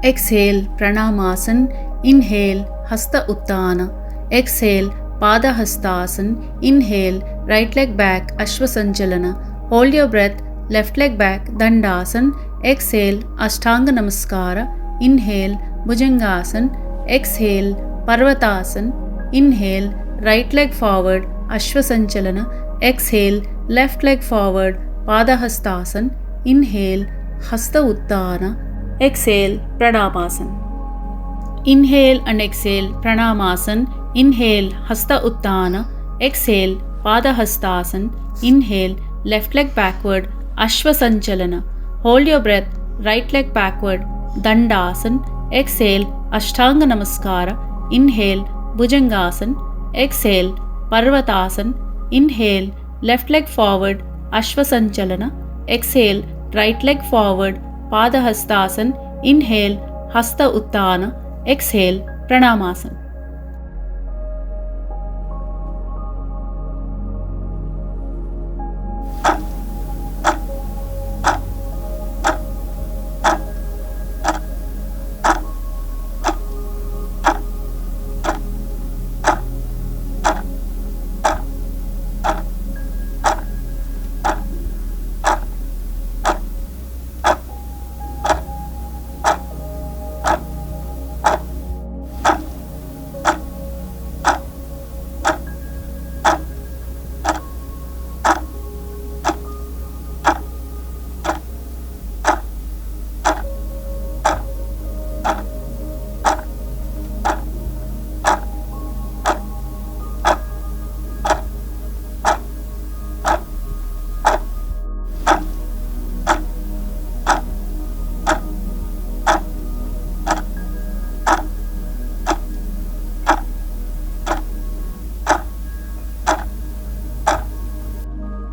Exhale, Pranamasana. Inhale, Hasta Uttana. Exhale, Padahastasana. Inhale, right leg back, Ashwasanchalana. Hold your breath, left leg back, Dandasana. Exhale, Ashtanga Namaskara. Inhale, Bhujangasana. Exhale, Parvatasana. Inhale, right leg forward, Ashwasanchalana. Exhale, left leg forward, Padahastasana. Inhale, Hasta Uttana. Exhale, Pranamasana. Inhale and exhale, Pranamasana. Inhale, Hasta Uttana. Exhale, Padahastasana. Inhale, left leg backward, Ashwasanchalana. Hold your breath, right leg backward, Dandasana. Exhale, Ashtanga Namaskara. Inhale, Bhujangasana. Exhale, Parvatasana. Inhale, left leg forward, Ashwasanchalana. Exhale, right leg forward, Padahastasana. Inhale, Hasta Uttana. Exhale, Pranamasana.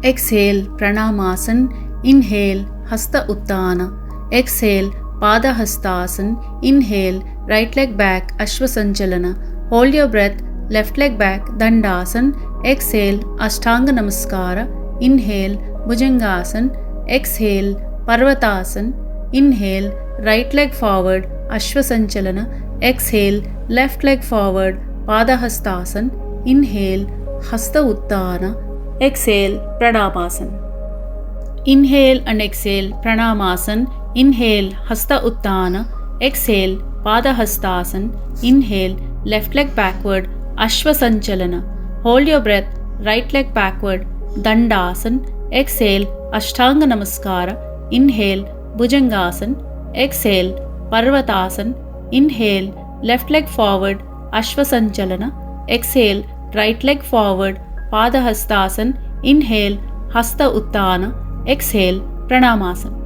Exhale, Pranamasana. Inhale, Hasta Utthana. Exhale, Pada Hastasana. Inhale, right leg back, Ashwasanchalana. Hold your breath, left leg back, Dandasana. Exhale, Ashtanga Namaskara. Inhale, Bhujangasana. Exhale, Parvatasana. Inhale, right leg forward, Ashwasanchalana. Exhale, left leg forward, Padahastasana. Inhale, Hasta Utthana. Exhale, Pranamasan. Inhale and exhale, Pranamasan. Inhale, Hasta Utthana. Exhale, Padahastasana. Inhale, left leg backward, Ashwasanchalana. Hold your breath, right leg backward, Dandasana. Exhale, Ashtanga Namaskara. Inhale, Bhujangasana. Exhale, Parvatasana. Inhale, left leg forward, Ashwasanchalana. Exhale, right leg forward, Padahastasana. Inhale, Hasta Utthana. Exhale, Pranamasana.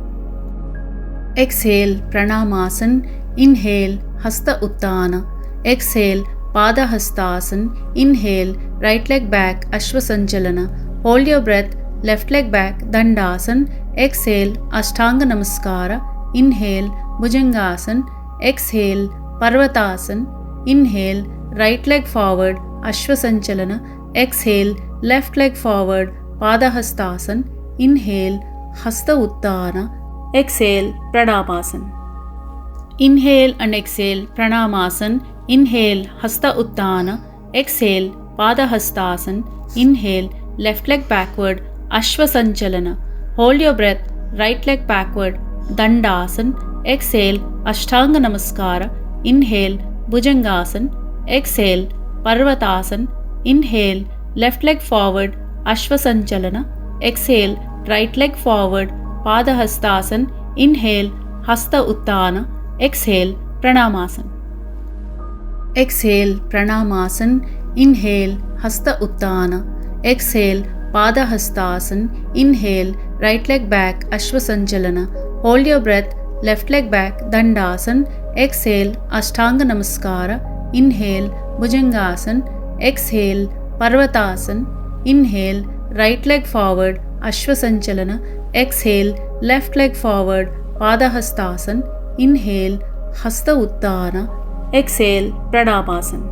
Exhale, Pranamasana. Inhale, Hasta Utthana. Exhale, Padahastasana. Inhale, right leg back, Ashwasanchalana. Hold your breath, left leg back, Dandasana. Exhale, Ashtanga Namaskara. Inhale, Bhujangasana. Exhale, Parvatasana. Inhale, right leg forward, Ashwasanchalana. Exhale, left leg forward, Padahastasana. Inhale, Hasta Utthana. Exhale, Pranamasan. Inhale and exhale, Pranamasan. Inhale, Hasta Utthana. Exhale, Padahastasana. Inhale, left leg backward, Ashwasanchalana. Hold your breath, right leg backward, Dandasana. Exhale, Ashtanga Namaskara. Inhale, Bhujangasana. Exhale, Parvatasana. Inhale, left leg forward, Ashwasanchalana. Exhale, right leg forward, Padahastasana. Inhale, Hasta Utthana. Exhale, Pranamasan. Exhale, Pranamasan. Inhale, Hasta Utthana. Exhale, Padahastasana. Inhale, right leg back, Ashwasanchalana. Hold your breath, left leg back, Dandasana. Exhale, Ashtanga Namaskara. Inhale, Bhujangasana. Exhale, Parvatasana. Inhale, right leg forward, Ashwasanchalana. Exhale, left leg forward, Padahastasana. Inhale, Hasta Utthana. Exhale, Pranamasan.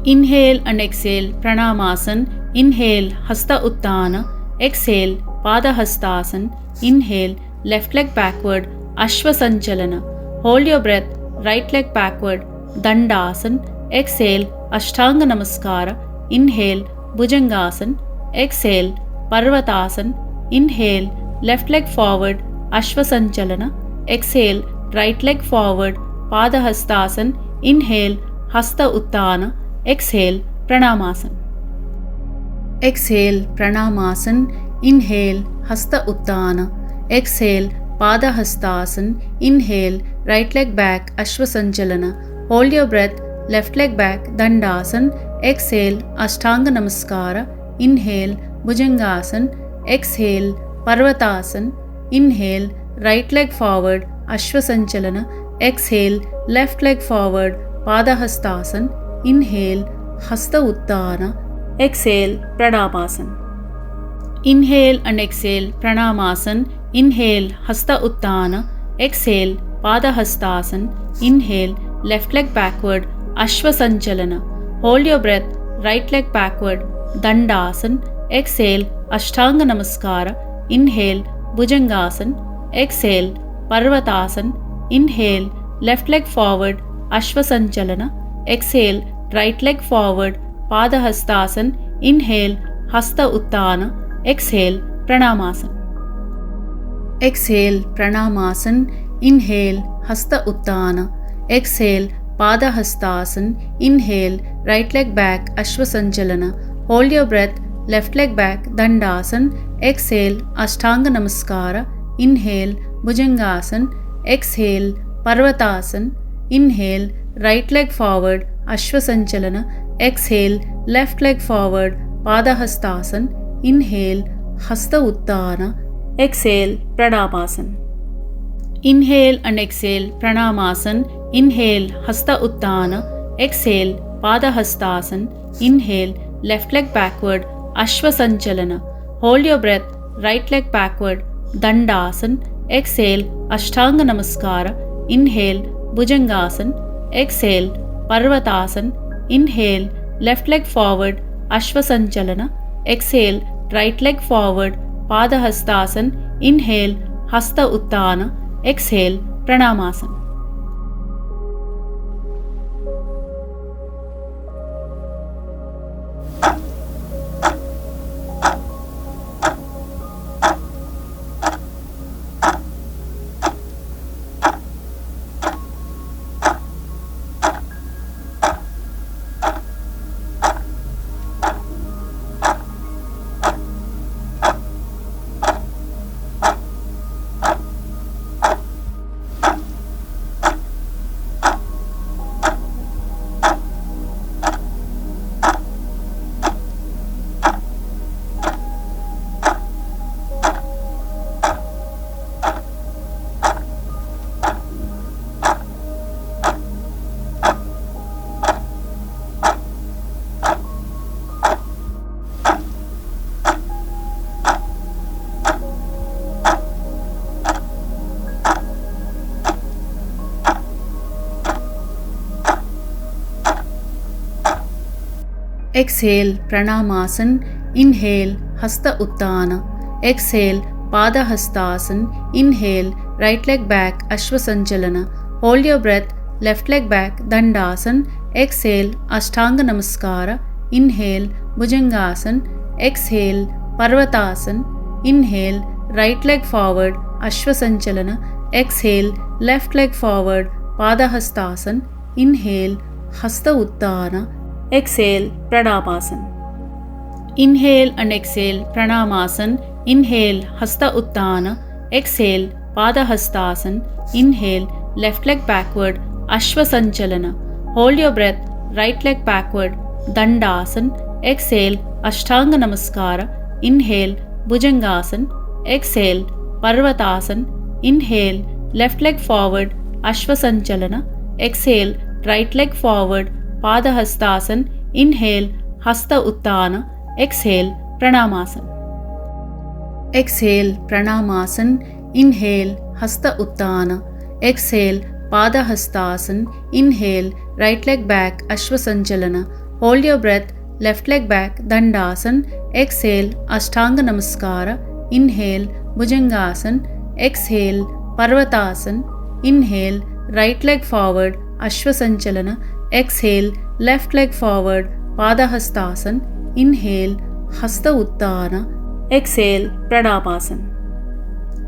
Inhale and exhale, Pranamasan. Inhale, Hasta Utthana. Exhale, Padahastasana. Inhale, left leg backward, Ashwasanchalana. Hold your breath, right leg backward, Dandasana. Exhale, Ashtanga Namaskara. Inhale, Bhujangasana. Exhale, Parvatasana. Inhale, left leg forward, Ashwasanchalana. Exhale, right leg forward, Padahastasana. Inhale, Hasta Utthana. Exhale, Pranamasan. Exhale, Pranamasan. Inhale, Hasta Utthana. Exhale, Padahastasana. Inhale, right leg back, Ashwasanchalana. Hold your breath, left leg back, Dandasana. Exhale, Ashtanga Namaskara. Inhale, Bhujangasana. Exhale, Parvatasana. Inhale, right leg forward, Ashwasanchalana. Exhale, left leg forward, Padahastasana. Inhale, Hasta Utthana. Exhale, Pranamasan. Inhale and exhale, Pranamasan. Inhale, Hasta Utthana. Exhale, Padahastasana. Inhale, left leg backward, Ashwasanchalana. Hold your breath, right leg backward, Dandasana. Exhale, Ashtanga Namaskara. Inhale, Bhujangasana. Exhale, Parvatasana. Inhale, left leg forward, Ashwasanchalana. Exhale, right leg forward, Padahastasana. Inhale, Hasta Utthana. Exhale, Pranamasan. Exhale, Pranamasan. Inhale, Hasta Utthana. Exhale, Padahastasana. Inhale, right leg back, Ashwasanchalana. Hold your breath, left leg back, Dandasana. Exhale, Ashtanga Namaskara. Inhale, Bhujangasana. Exhale, Parvatasana. Inhale, right leg forward, Ashwasanchalana. Exhale, left leg forward, Padahastasana. Inhale, Hasta Utthana. Exhale, Pranamasan. Inhale and exhale, Pranamasan. Inhale, Hasta Utthana. Exhale, Padahastasana. Inhale, left leg backward, Ashwasanchalana. Hold your breath, right leg backward, Dandasana. Exhale, Ashtanga Namaskara. Inhale, Bhujangasana. Exhale, Parvatasana. Inhale, left leg forward, Ashvasanchalana. Exhale, right leg forward, Padahastasana. Inhale, Hasta Uttana. Exhale, Pranamasana. Exhale, Pranamasana. Inhale, Hasta Uttana. Exhale, Padahastasana. Inhale, right leg back, Ashvasanchalana. Hold your breath, left leg back, Dandasana. Exhale, Ashtanga Namaskara. Inhale, Bhujangasana. Exhale, Parvatasana. Inhale, right leg forward, Ashvasanchalana. Exhale, left leg forward, Padahastasana. Inhale, Hasta Uttana. Exhale, Pranamasana. Inhale and exhale, Pranamasana. Inhale, Hasta Uttana. Exhale, Padahastasana. Inhale, left leg backward, Ashvasanchalana. Hold your breath, right leg backward, Dandasana. Exhale, Ashtanga Namaskara. Inhale, Bhujangasana. Exhale, Parvatasana. Inhale, left leg forward, Ashvasanchalana. Exhale, right leg forward, Padahastasana. Inhale, Hasta Uttana. Exhale, Pranamasana. Exhale, Pranamasana. Inhale, Hasta Uttana. Exhale, Padahastasana. Inhale, right leg back, Ashvasanchalana. Hold your breath, left leg back, Dandasana. Exhale, Ashtanga Namaskara. Inhale, Bhujangasana. Exhale, Parvatasana. Inhale, right leg forward, Ashvasanchalana. Exhale, left leg forward, Padahastasana. Inhale, Hasta Uttana. Exhale, Pranamasana.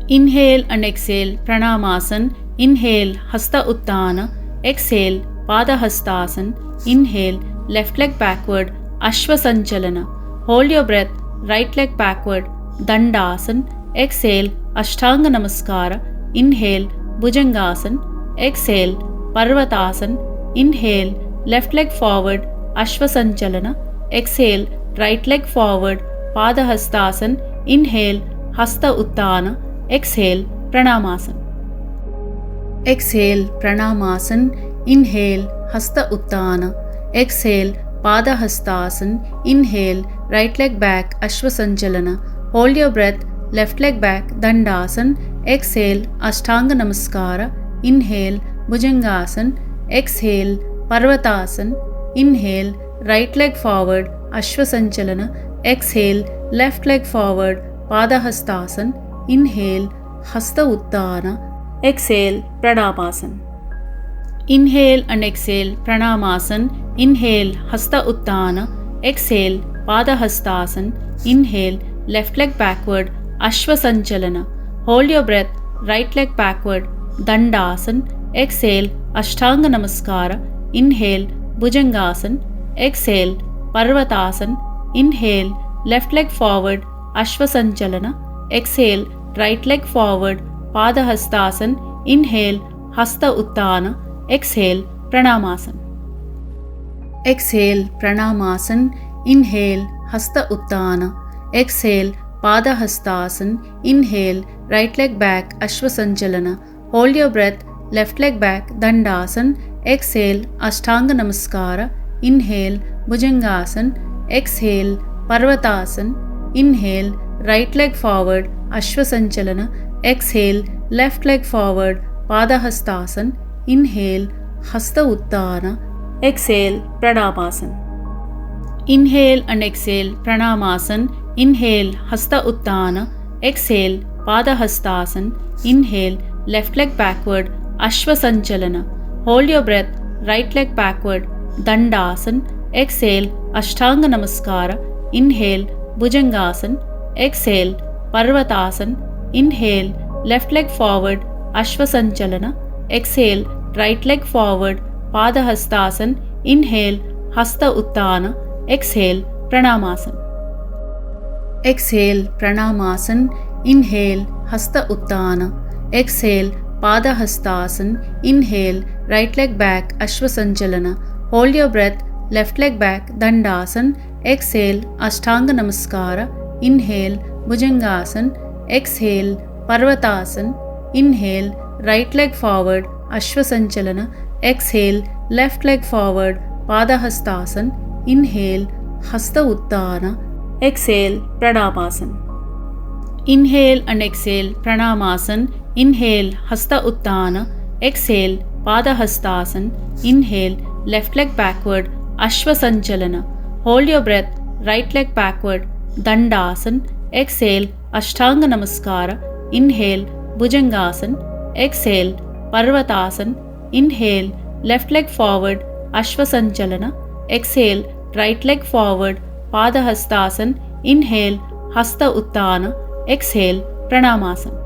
Inhale and exhale, Pranamasana. Inhale, Hasta Uttana. Exhale, Padahastasana. Inhale, left leg backward, Ashvasanchalana. Hold your breath, right leg backward, Dandasana. Exhale, Ashtanga Namaskara. Inhale, Bhujangasana. Exhale, Parvatasana. Inhale, left leg forward, Ashvasanchalana. Exhale, right leg forward, Padahastasana. Inhale, Hasta Uttana. Exhale, Pranamasana. Exhale, Pranamasana. Inhale, Hasta Uttana. Exhale, Padahastasana. Inhale, right leg back, Ashvasanchalana. Hold your breath, left leg back, Dandasana. Exhale, Ashtanga Namaskara. Inhale, Bhujangasana. Exhale, Parvatasana. Inhale, right leg forward, Ashvasanchalana. Exhale, left leg forward, Padahastasana. Inhale, Hasta Uttana. Exhale, Pranamasana. Inhale and exhale, Pranamasana. Inhale, Hasta Uttana. Exhale, Padahastasana. Inhale, left leg backward, Ashvasanchalana. Hold your breath, right leg backward, Dandasana. Exhale, Ashtanga Namaskara. Inhale, Bhujangasana. Exhale, Parvatasana. Inhale, left leg forward, Ashvasanchalana. Exhale, right leg forward, Padahastasana. Inhale, Hasta Uttana. Exhale, Pranamasana. Exhale, Pranamasana. Inhale, Hasta Uttana. Exhale, Padahastasana. Inhale, right leg back, Ashvasanchalana. Hold your breath, left leg back, Dandasana. Exhale, Ashtanga Namaskara. Inhale, Bhujangasana. Exhale, Parvatasana. Inhale, right leg forward, Ashwasanchalana. Exhale, left leg forward, Padahastasana. Inhale, Hasta Uttana. Exhale, Pranamasana. Inhale and exhale, Pranamasana. Inhale, Hasta Uttana. Exhale, Padahastasana. Inhale, left leg backward, Ashwasanchalana. Hold your breath, right leg backward, Dandasana. Exhale, Ashtanga Namaskara. Inhale, Bhujangasana. Exhale, Parvatasana. Inhale, left leg forward, Ashwasanchalana. Exhale, right leg forward, Padahastasana. Inhale, Hasta Uttana. Exhale, Pranamasana. Exhale, Pranamasana. Inhale, Hasta Uttana. Exhale, Padahastasana. Inhale, right leg back, Ashwasanchalana. Hold your breath, left leg back, Dandasana. Exhale, Ashtanga Namaskara. Inhale, Bhujangasana. Exhale, Parvatasana. Inhale, right leg forward, Ashwasanchalana. Exhale, left leg forward, Padahastasana. Inhale, Hasta Uttana. Exhale, Pranamasana. Inhale and exhale, Pranamasana. Inhale, Hasta Uttana. Exhale, Padahastasana. Inhale, left leg backward, Ashwasanchalana. Hold your breath, right leg backward, Dandasana. Exhale, Ashtanga Namaskara. Inhale, Bhujangasana. Exhale, Parvatasana. Inhale, left leg forward, Ashwasanchalana. Exhale, right leg forward, Padahastasana. Inhale, Hasta Uttana. Exhale, Pranamasana.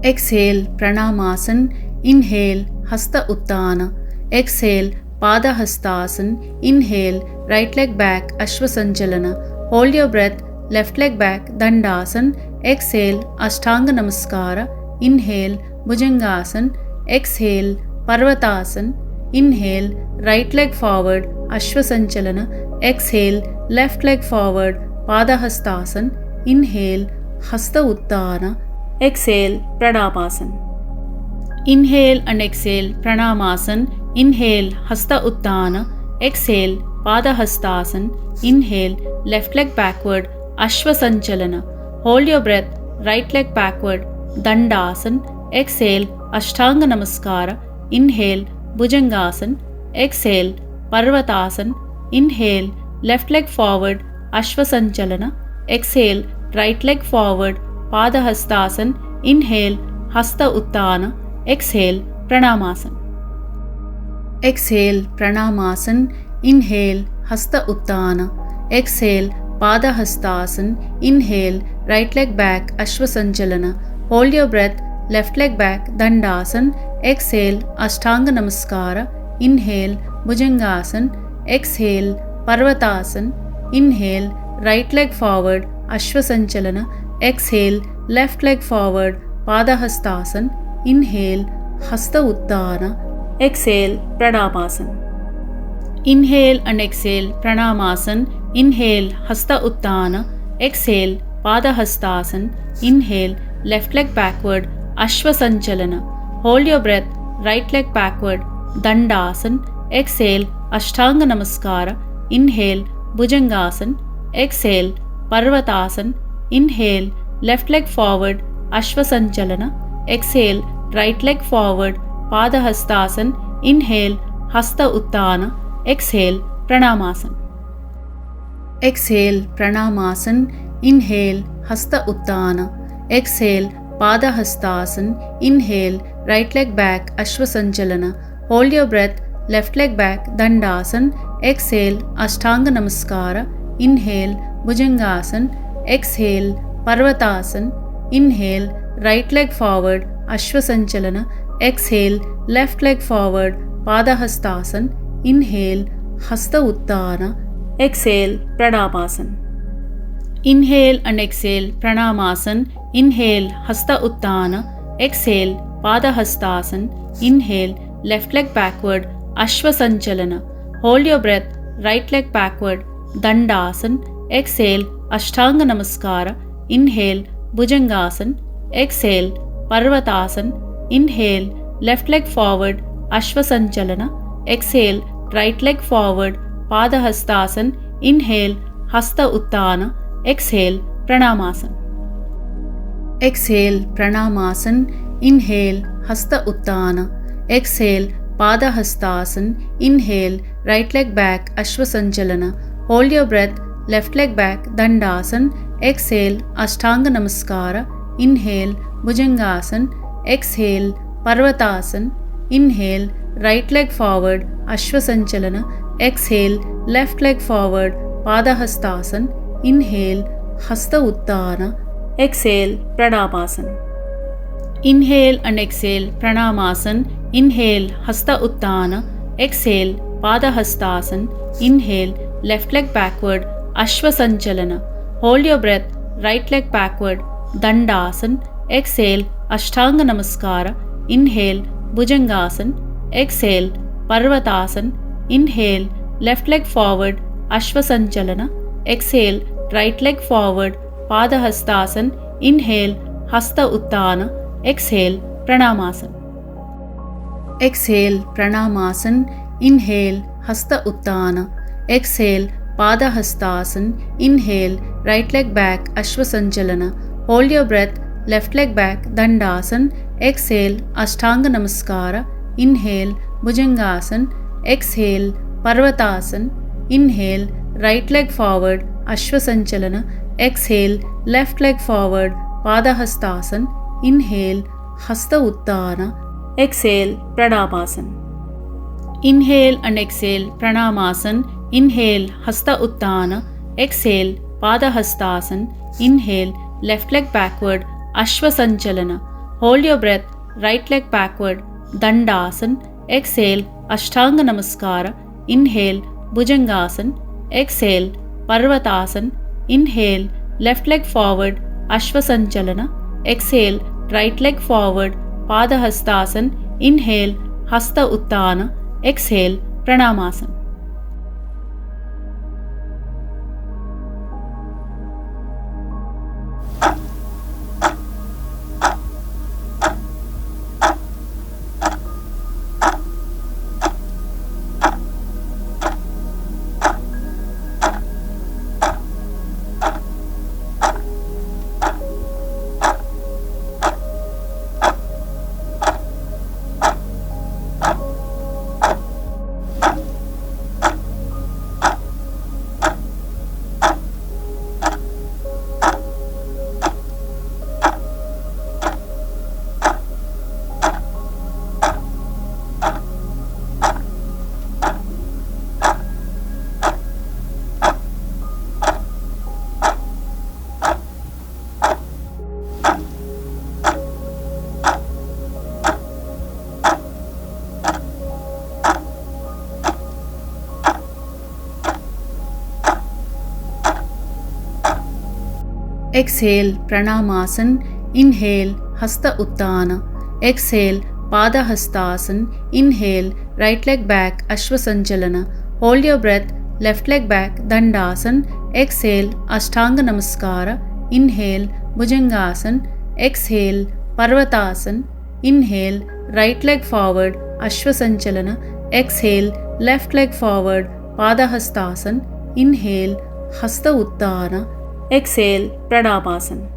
Exhale, Pranamasana. Inhale, Hasta Uttana. Exhale, Padahastasana. Inhale, right leg back, Ashwasanchalana. Hold your breath, left leg back, Dandasana. Exhale, Ashtanga Namaskara. Inhale, Bhujangasana. Exhale, Parvatasana. Inhale, right leg forward, Ashwasanchalana. Exhale, left leg forward, Padahastasana. Inhale, Hasta Uttana. Exhale, Pranamasana. Inhale and exhale, Pranamasana. Inhale, Hasta Uttana. Exhale, Padahastasana. Inhale, left leg backward, Ashwasanchalana. Hold your breath, right leg backward, Dandasana. Exhale, Ashtanga Namaskara. Inhale, Bhujangasana. Exhale, Parvatasana. Inhale, left leg forward, Ashwasanchalana. Exhale, right leg forward, Padahastasana. Inhale, Hasta Uttana. Exhale, Pranamasana. Exhale, Pranamasana. Inhale, Hasta Uttana. Exhale, Padahastasana. Inhale, right leg back, Ashwasanchalana. Hold your breath, left leg back, Dandasana. Exhale, Ashtanga Namaskara. Inhale, Bhujangasana. Exhale, Parvatasana. Inhale, right leg forward, Ashwasanchalana. Exhale, left leg forward, Padahastasana. Inhale, Hasta Uttana. Exhale, Pranamasana. Inhale and exhale, Pranamasana. Inhale, Hasta Uttana. Exhale, Padahastasana. Inhale, left leg backward, Ashwasanchalana. Hold your breath, right leg backward, Dandasana. Exhale, Ashtanga Namaskara. Inhale, Bhujangasana. Exhale, Parvatasana. Inhale, left leg forward, Ashwasanchalana. Exhale, right leg forward, Padahastasana. Inhale, Hasta Uttana. Exhale, Pranamasana. Exhale, Pranamasana. Inhale, Hasta Utthana. Exhale, Pada Hastasana. Inhale, right leg back, Ashwasanchalana. Hold your breath, left leg back, Dandasana. Exhale, Ashtanga Namaskara. Inhale, Bhujangasana. Exhale, Parvatasana. Inhale, right leg forward, Ashwasanchalana. Exhale, left leg forward, Padahastasana. Inhale, Hasta Utthana. Exhale, Pranamasan. Inhale and exhale, Pranamasan. Inhale, Hasta Utthana. Exhale, Padahastasana. Inhale, left leg backward, Ashwasanchalana. Hold your breath, right leg backward, Dandasana. Exhale, Ashtanga Namaskara. Inhale, Bhujangasana. Exhale, Parvatasana. Inhale, left leg forward, Ashwasanchalana. Exhale, right leg forward, Padahastasana. Inhale, Hasta Utthana. Exhale, Pranamasana. Exhale, Pranamasana. Inhale, Hasta Utthana. Exhale, Padahastasana. Inhale, right leg back, Ashwasanchalana. Hold your breath, left leg back, Dandasana. Exhale, Ashtanga Namaskara. Inhale, Bhujangasana. Exhale, Parvatasana. Inhale, right leg forward, Ashwasanchalana. Exhale, left leg forward, Padahastasana. Inhale, Hasta Utthana. Exhale, Pranamasan. Inhale and exhale, Pranamasan. Inhale, Hasta Utthana. Exhale, Padahastasana. Inhale, left leg backward, Ashwasanchalana. Hold your breath, right leg backward, Dandasana. Exhale, Ashtanga Namaskara. Inhale, Bhujangasana. Exhale, Parvatasana. Inhale, left leg forward, Ashwasanchalana. Exhale, right leg forward, Padahastasana. Inhale, Hasta Utthana. Exhale, Pranamasan. Exhale, Pranamasan. Inhale, Hasta Utthana. Exhale, Padahastasana. Inhale, right leg back, Ashwasanchalana. Hold your breath, left leg back, Dandasana. Exhale, Ashtanga Namaskara. Inhale, Bhujangasana. Exhale, Parvatasana. Inhale, right leg forward, Ashwasanchalana. Exhale, left leg forward, Padahastasana. Inhale, Hasta Utthana. Exhale, Pranamasan. Inhale and exhale, Pranamasan. Inhale, Hasta Utthana. Exhale, Padahastasana. Inhale, left leg backward, Ashwasanchalana. Hold your breath, right leg backward, Dandasana. Exhale, Ashtanga Namaskara. Inhale, Bhujangasana. Exhale, Parvatasana. Inhale, left leg forward, Ashwasanchalana. Exhale, right leg forward, Padahastasana. Inhale, Hasta Utthana. Exhale, Pranamasan. Exhale, Pranamasan. Inhale, Hasta Utthana. Exhale, Padahastasana. Inhale, right leg back, Ashwasanchalana. Hold your breath, left leg back, Dandasana. Exhale, Ashtanga Namaskara. Inhale, Bhujangasana. Exhale, Parvatasana. Inhale, right leg forward, Ashwasanchalana. Exhale, left leg forward, Padahastasana. Inhale, Hasta Utthana. Exhale, Pranamasan.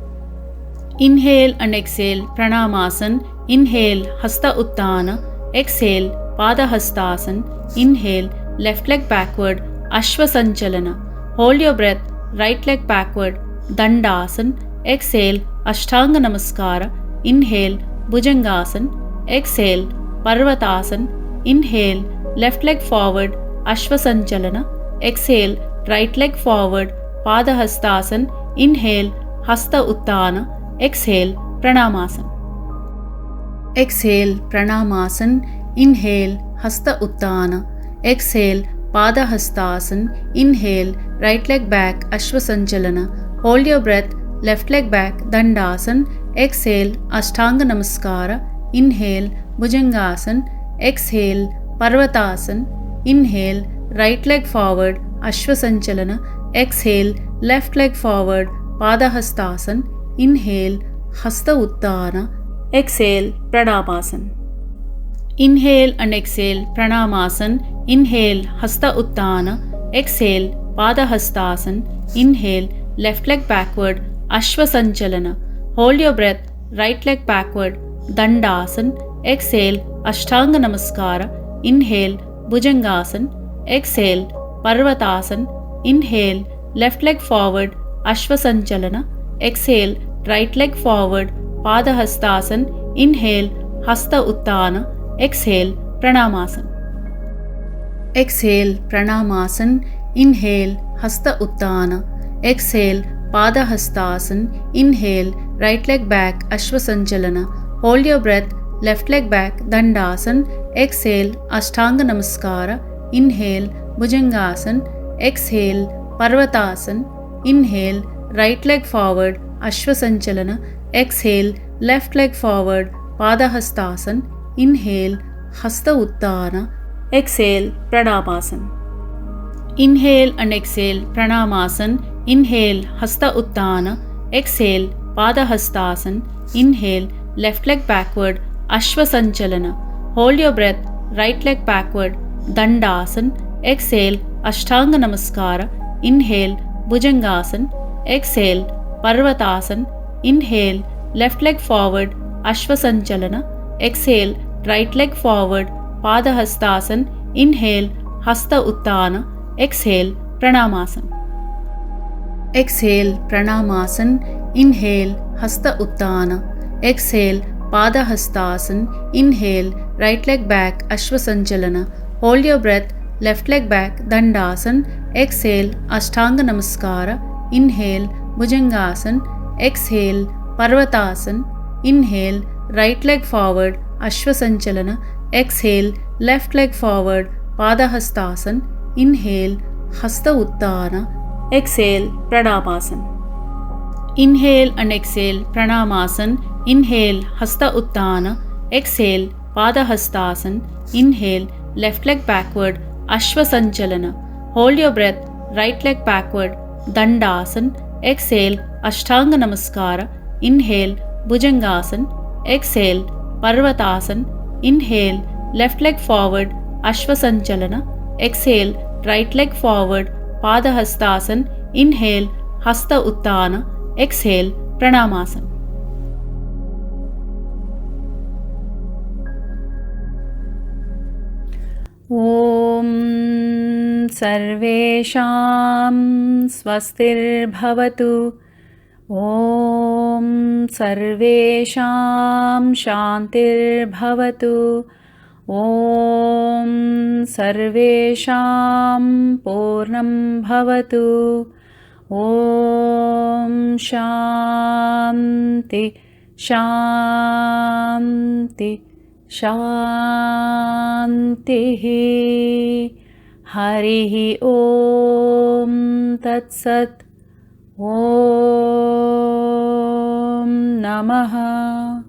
Inhale and exhale, Pranamasan. Inhale, Hasta Utthana. Exhale, Padahastasana. Inhale, left leg backward, Ashwasanchalana. Hold your breath, right leg backward, Dandasana. Exhale, Ashtanga Namaskara. Inhale, Bhujangasana. Exhale, Parvatasana. Inhale, left leg forward, Ashwasanchalana. Exhale, right leg forward, Padahastasana. Inhale, Hasta Uttana. Exhale, Pranamasana. Exhale, Pranamasana. Inhale, Hasta Uttana. Exhale, Padahastasana. Inhale, right leg back, Ashwasanchalana. Hold your breath, left leg back, Dandasana. Exhale, Ashtanga Namaskara. Inhale, Bhujangasana. Exhale, Parvatasana. Inhale, right leg forward, Ashwasanchalana. Exhale, left leg forward, Padahastasana. Inhale, Hasta Uttana. Exhale, Pranamasana. Inhale and exhale, Pranamasana. Inhale, Hasta Uttana. Exhale, Padahastasana. Inhale, left leg backward, Ashwasanchalana. Hold your breath, right leg backward, Dandasana. Exhale, Ashtanga Namaskara. Inhale, Bhujangasana. Exhale, Parvatasana. Inhale, left leg forward, Ashwasanchalana. Exhale, right leg forward, Padahastasana. Inhale, Hasta Uttana. Exhale, Pranamasana. Exhale, Pranamasana. Inhale, Hasta Uttana. Exhale, Padahastasana. Inhale, right leg back, Ashwasanchalana. Hold your breath, left leg back, Dandasana. Exhale, Ashtanga Namaskara. Inhale, Bhujangasana. Exhale, Parvatasana. Inhale, right leg forward, Ashwasanchalana. Exhale, left leg forward, Padahastasana. Inhale, Hasta Uttana. Exhale, Pranamasana. Inhale and exhale, Pranamasana. Inhale, Hasta Uttana. Exhale, Padahastasana. Inhale, left leg backward, Ashwasanchalana. Hold your breath, right leg backward, Dandasana. Exhale, Ashtanga Namaskara. Inhale, Bhujangasana. Exhale, Parvatasana. Inhale, left leg forward, Ashwasanchalana. Exhale, right leg forward, Padahastasana. Inhale, Hasta Uttana. Exhale, Pranamasana. Exhale, Pranamasana. Inhale, Hasta Uttana. Exhale, Padahastasana. Inhale, right leg back, Ashwasanchalana. Hold your breath, left leg back, Dandasana. Exhale, Ashtanga Namaskara. Inhale, Bhujangasana. Exhale, Parvatasana. Inhale, right leg forward, Ashwasanchalana. Exhale, left leg forward, Padahastasana. Inhale, Hasta Uttana. Exhale, Pranamasana. Inhale and exhale, Pranamasana. Inhale, Hasta Uttana. Exhale, Padahastasana. Inhale, left leg backward, Ashwasanchalana. Hold your breath, right leg backward, Dandasana. Exhale, Ashtanga Namaskara. Inhale, Bhujangasana. Exhale, Parvatasana. Inhale, left leg forward, Ashwasanchalana. Exhale, right leg forward, Padahastasana. Inhale, Hasta Uttana. Exhale, Pranamasana. Om Sarvesham Swastirбhavatu. Om Sarvesham Shantirbhavatu. Om Sarvesham Purnam Bhavatu. Om Shanti Shanti Shanti. Harihi Om Tat Sat. Om Namaha.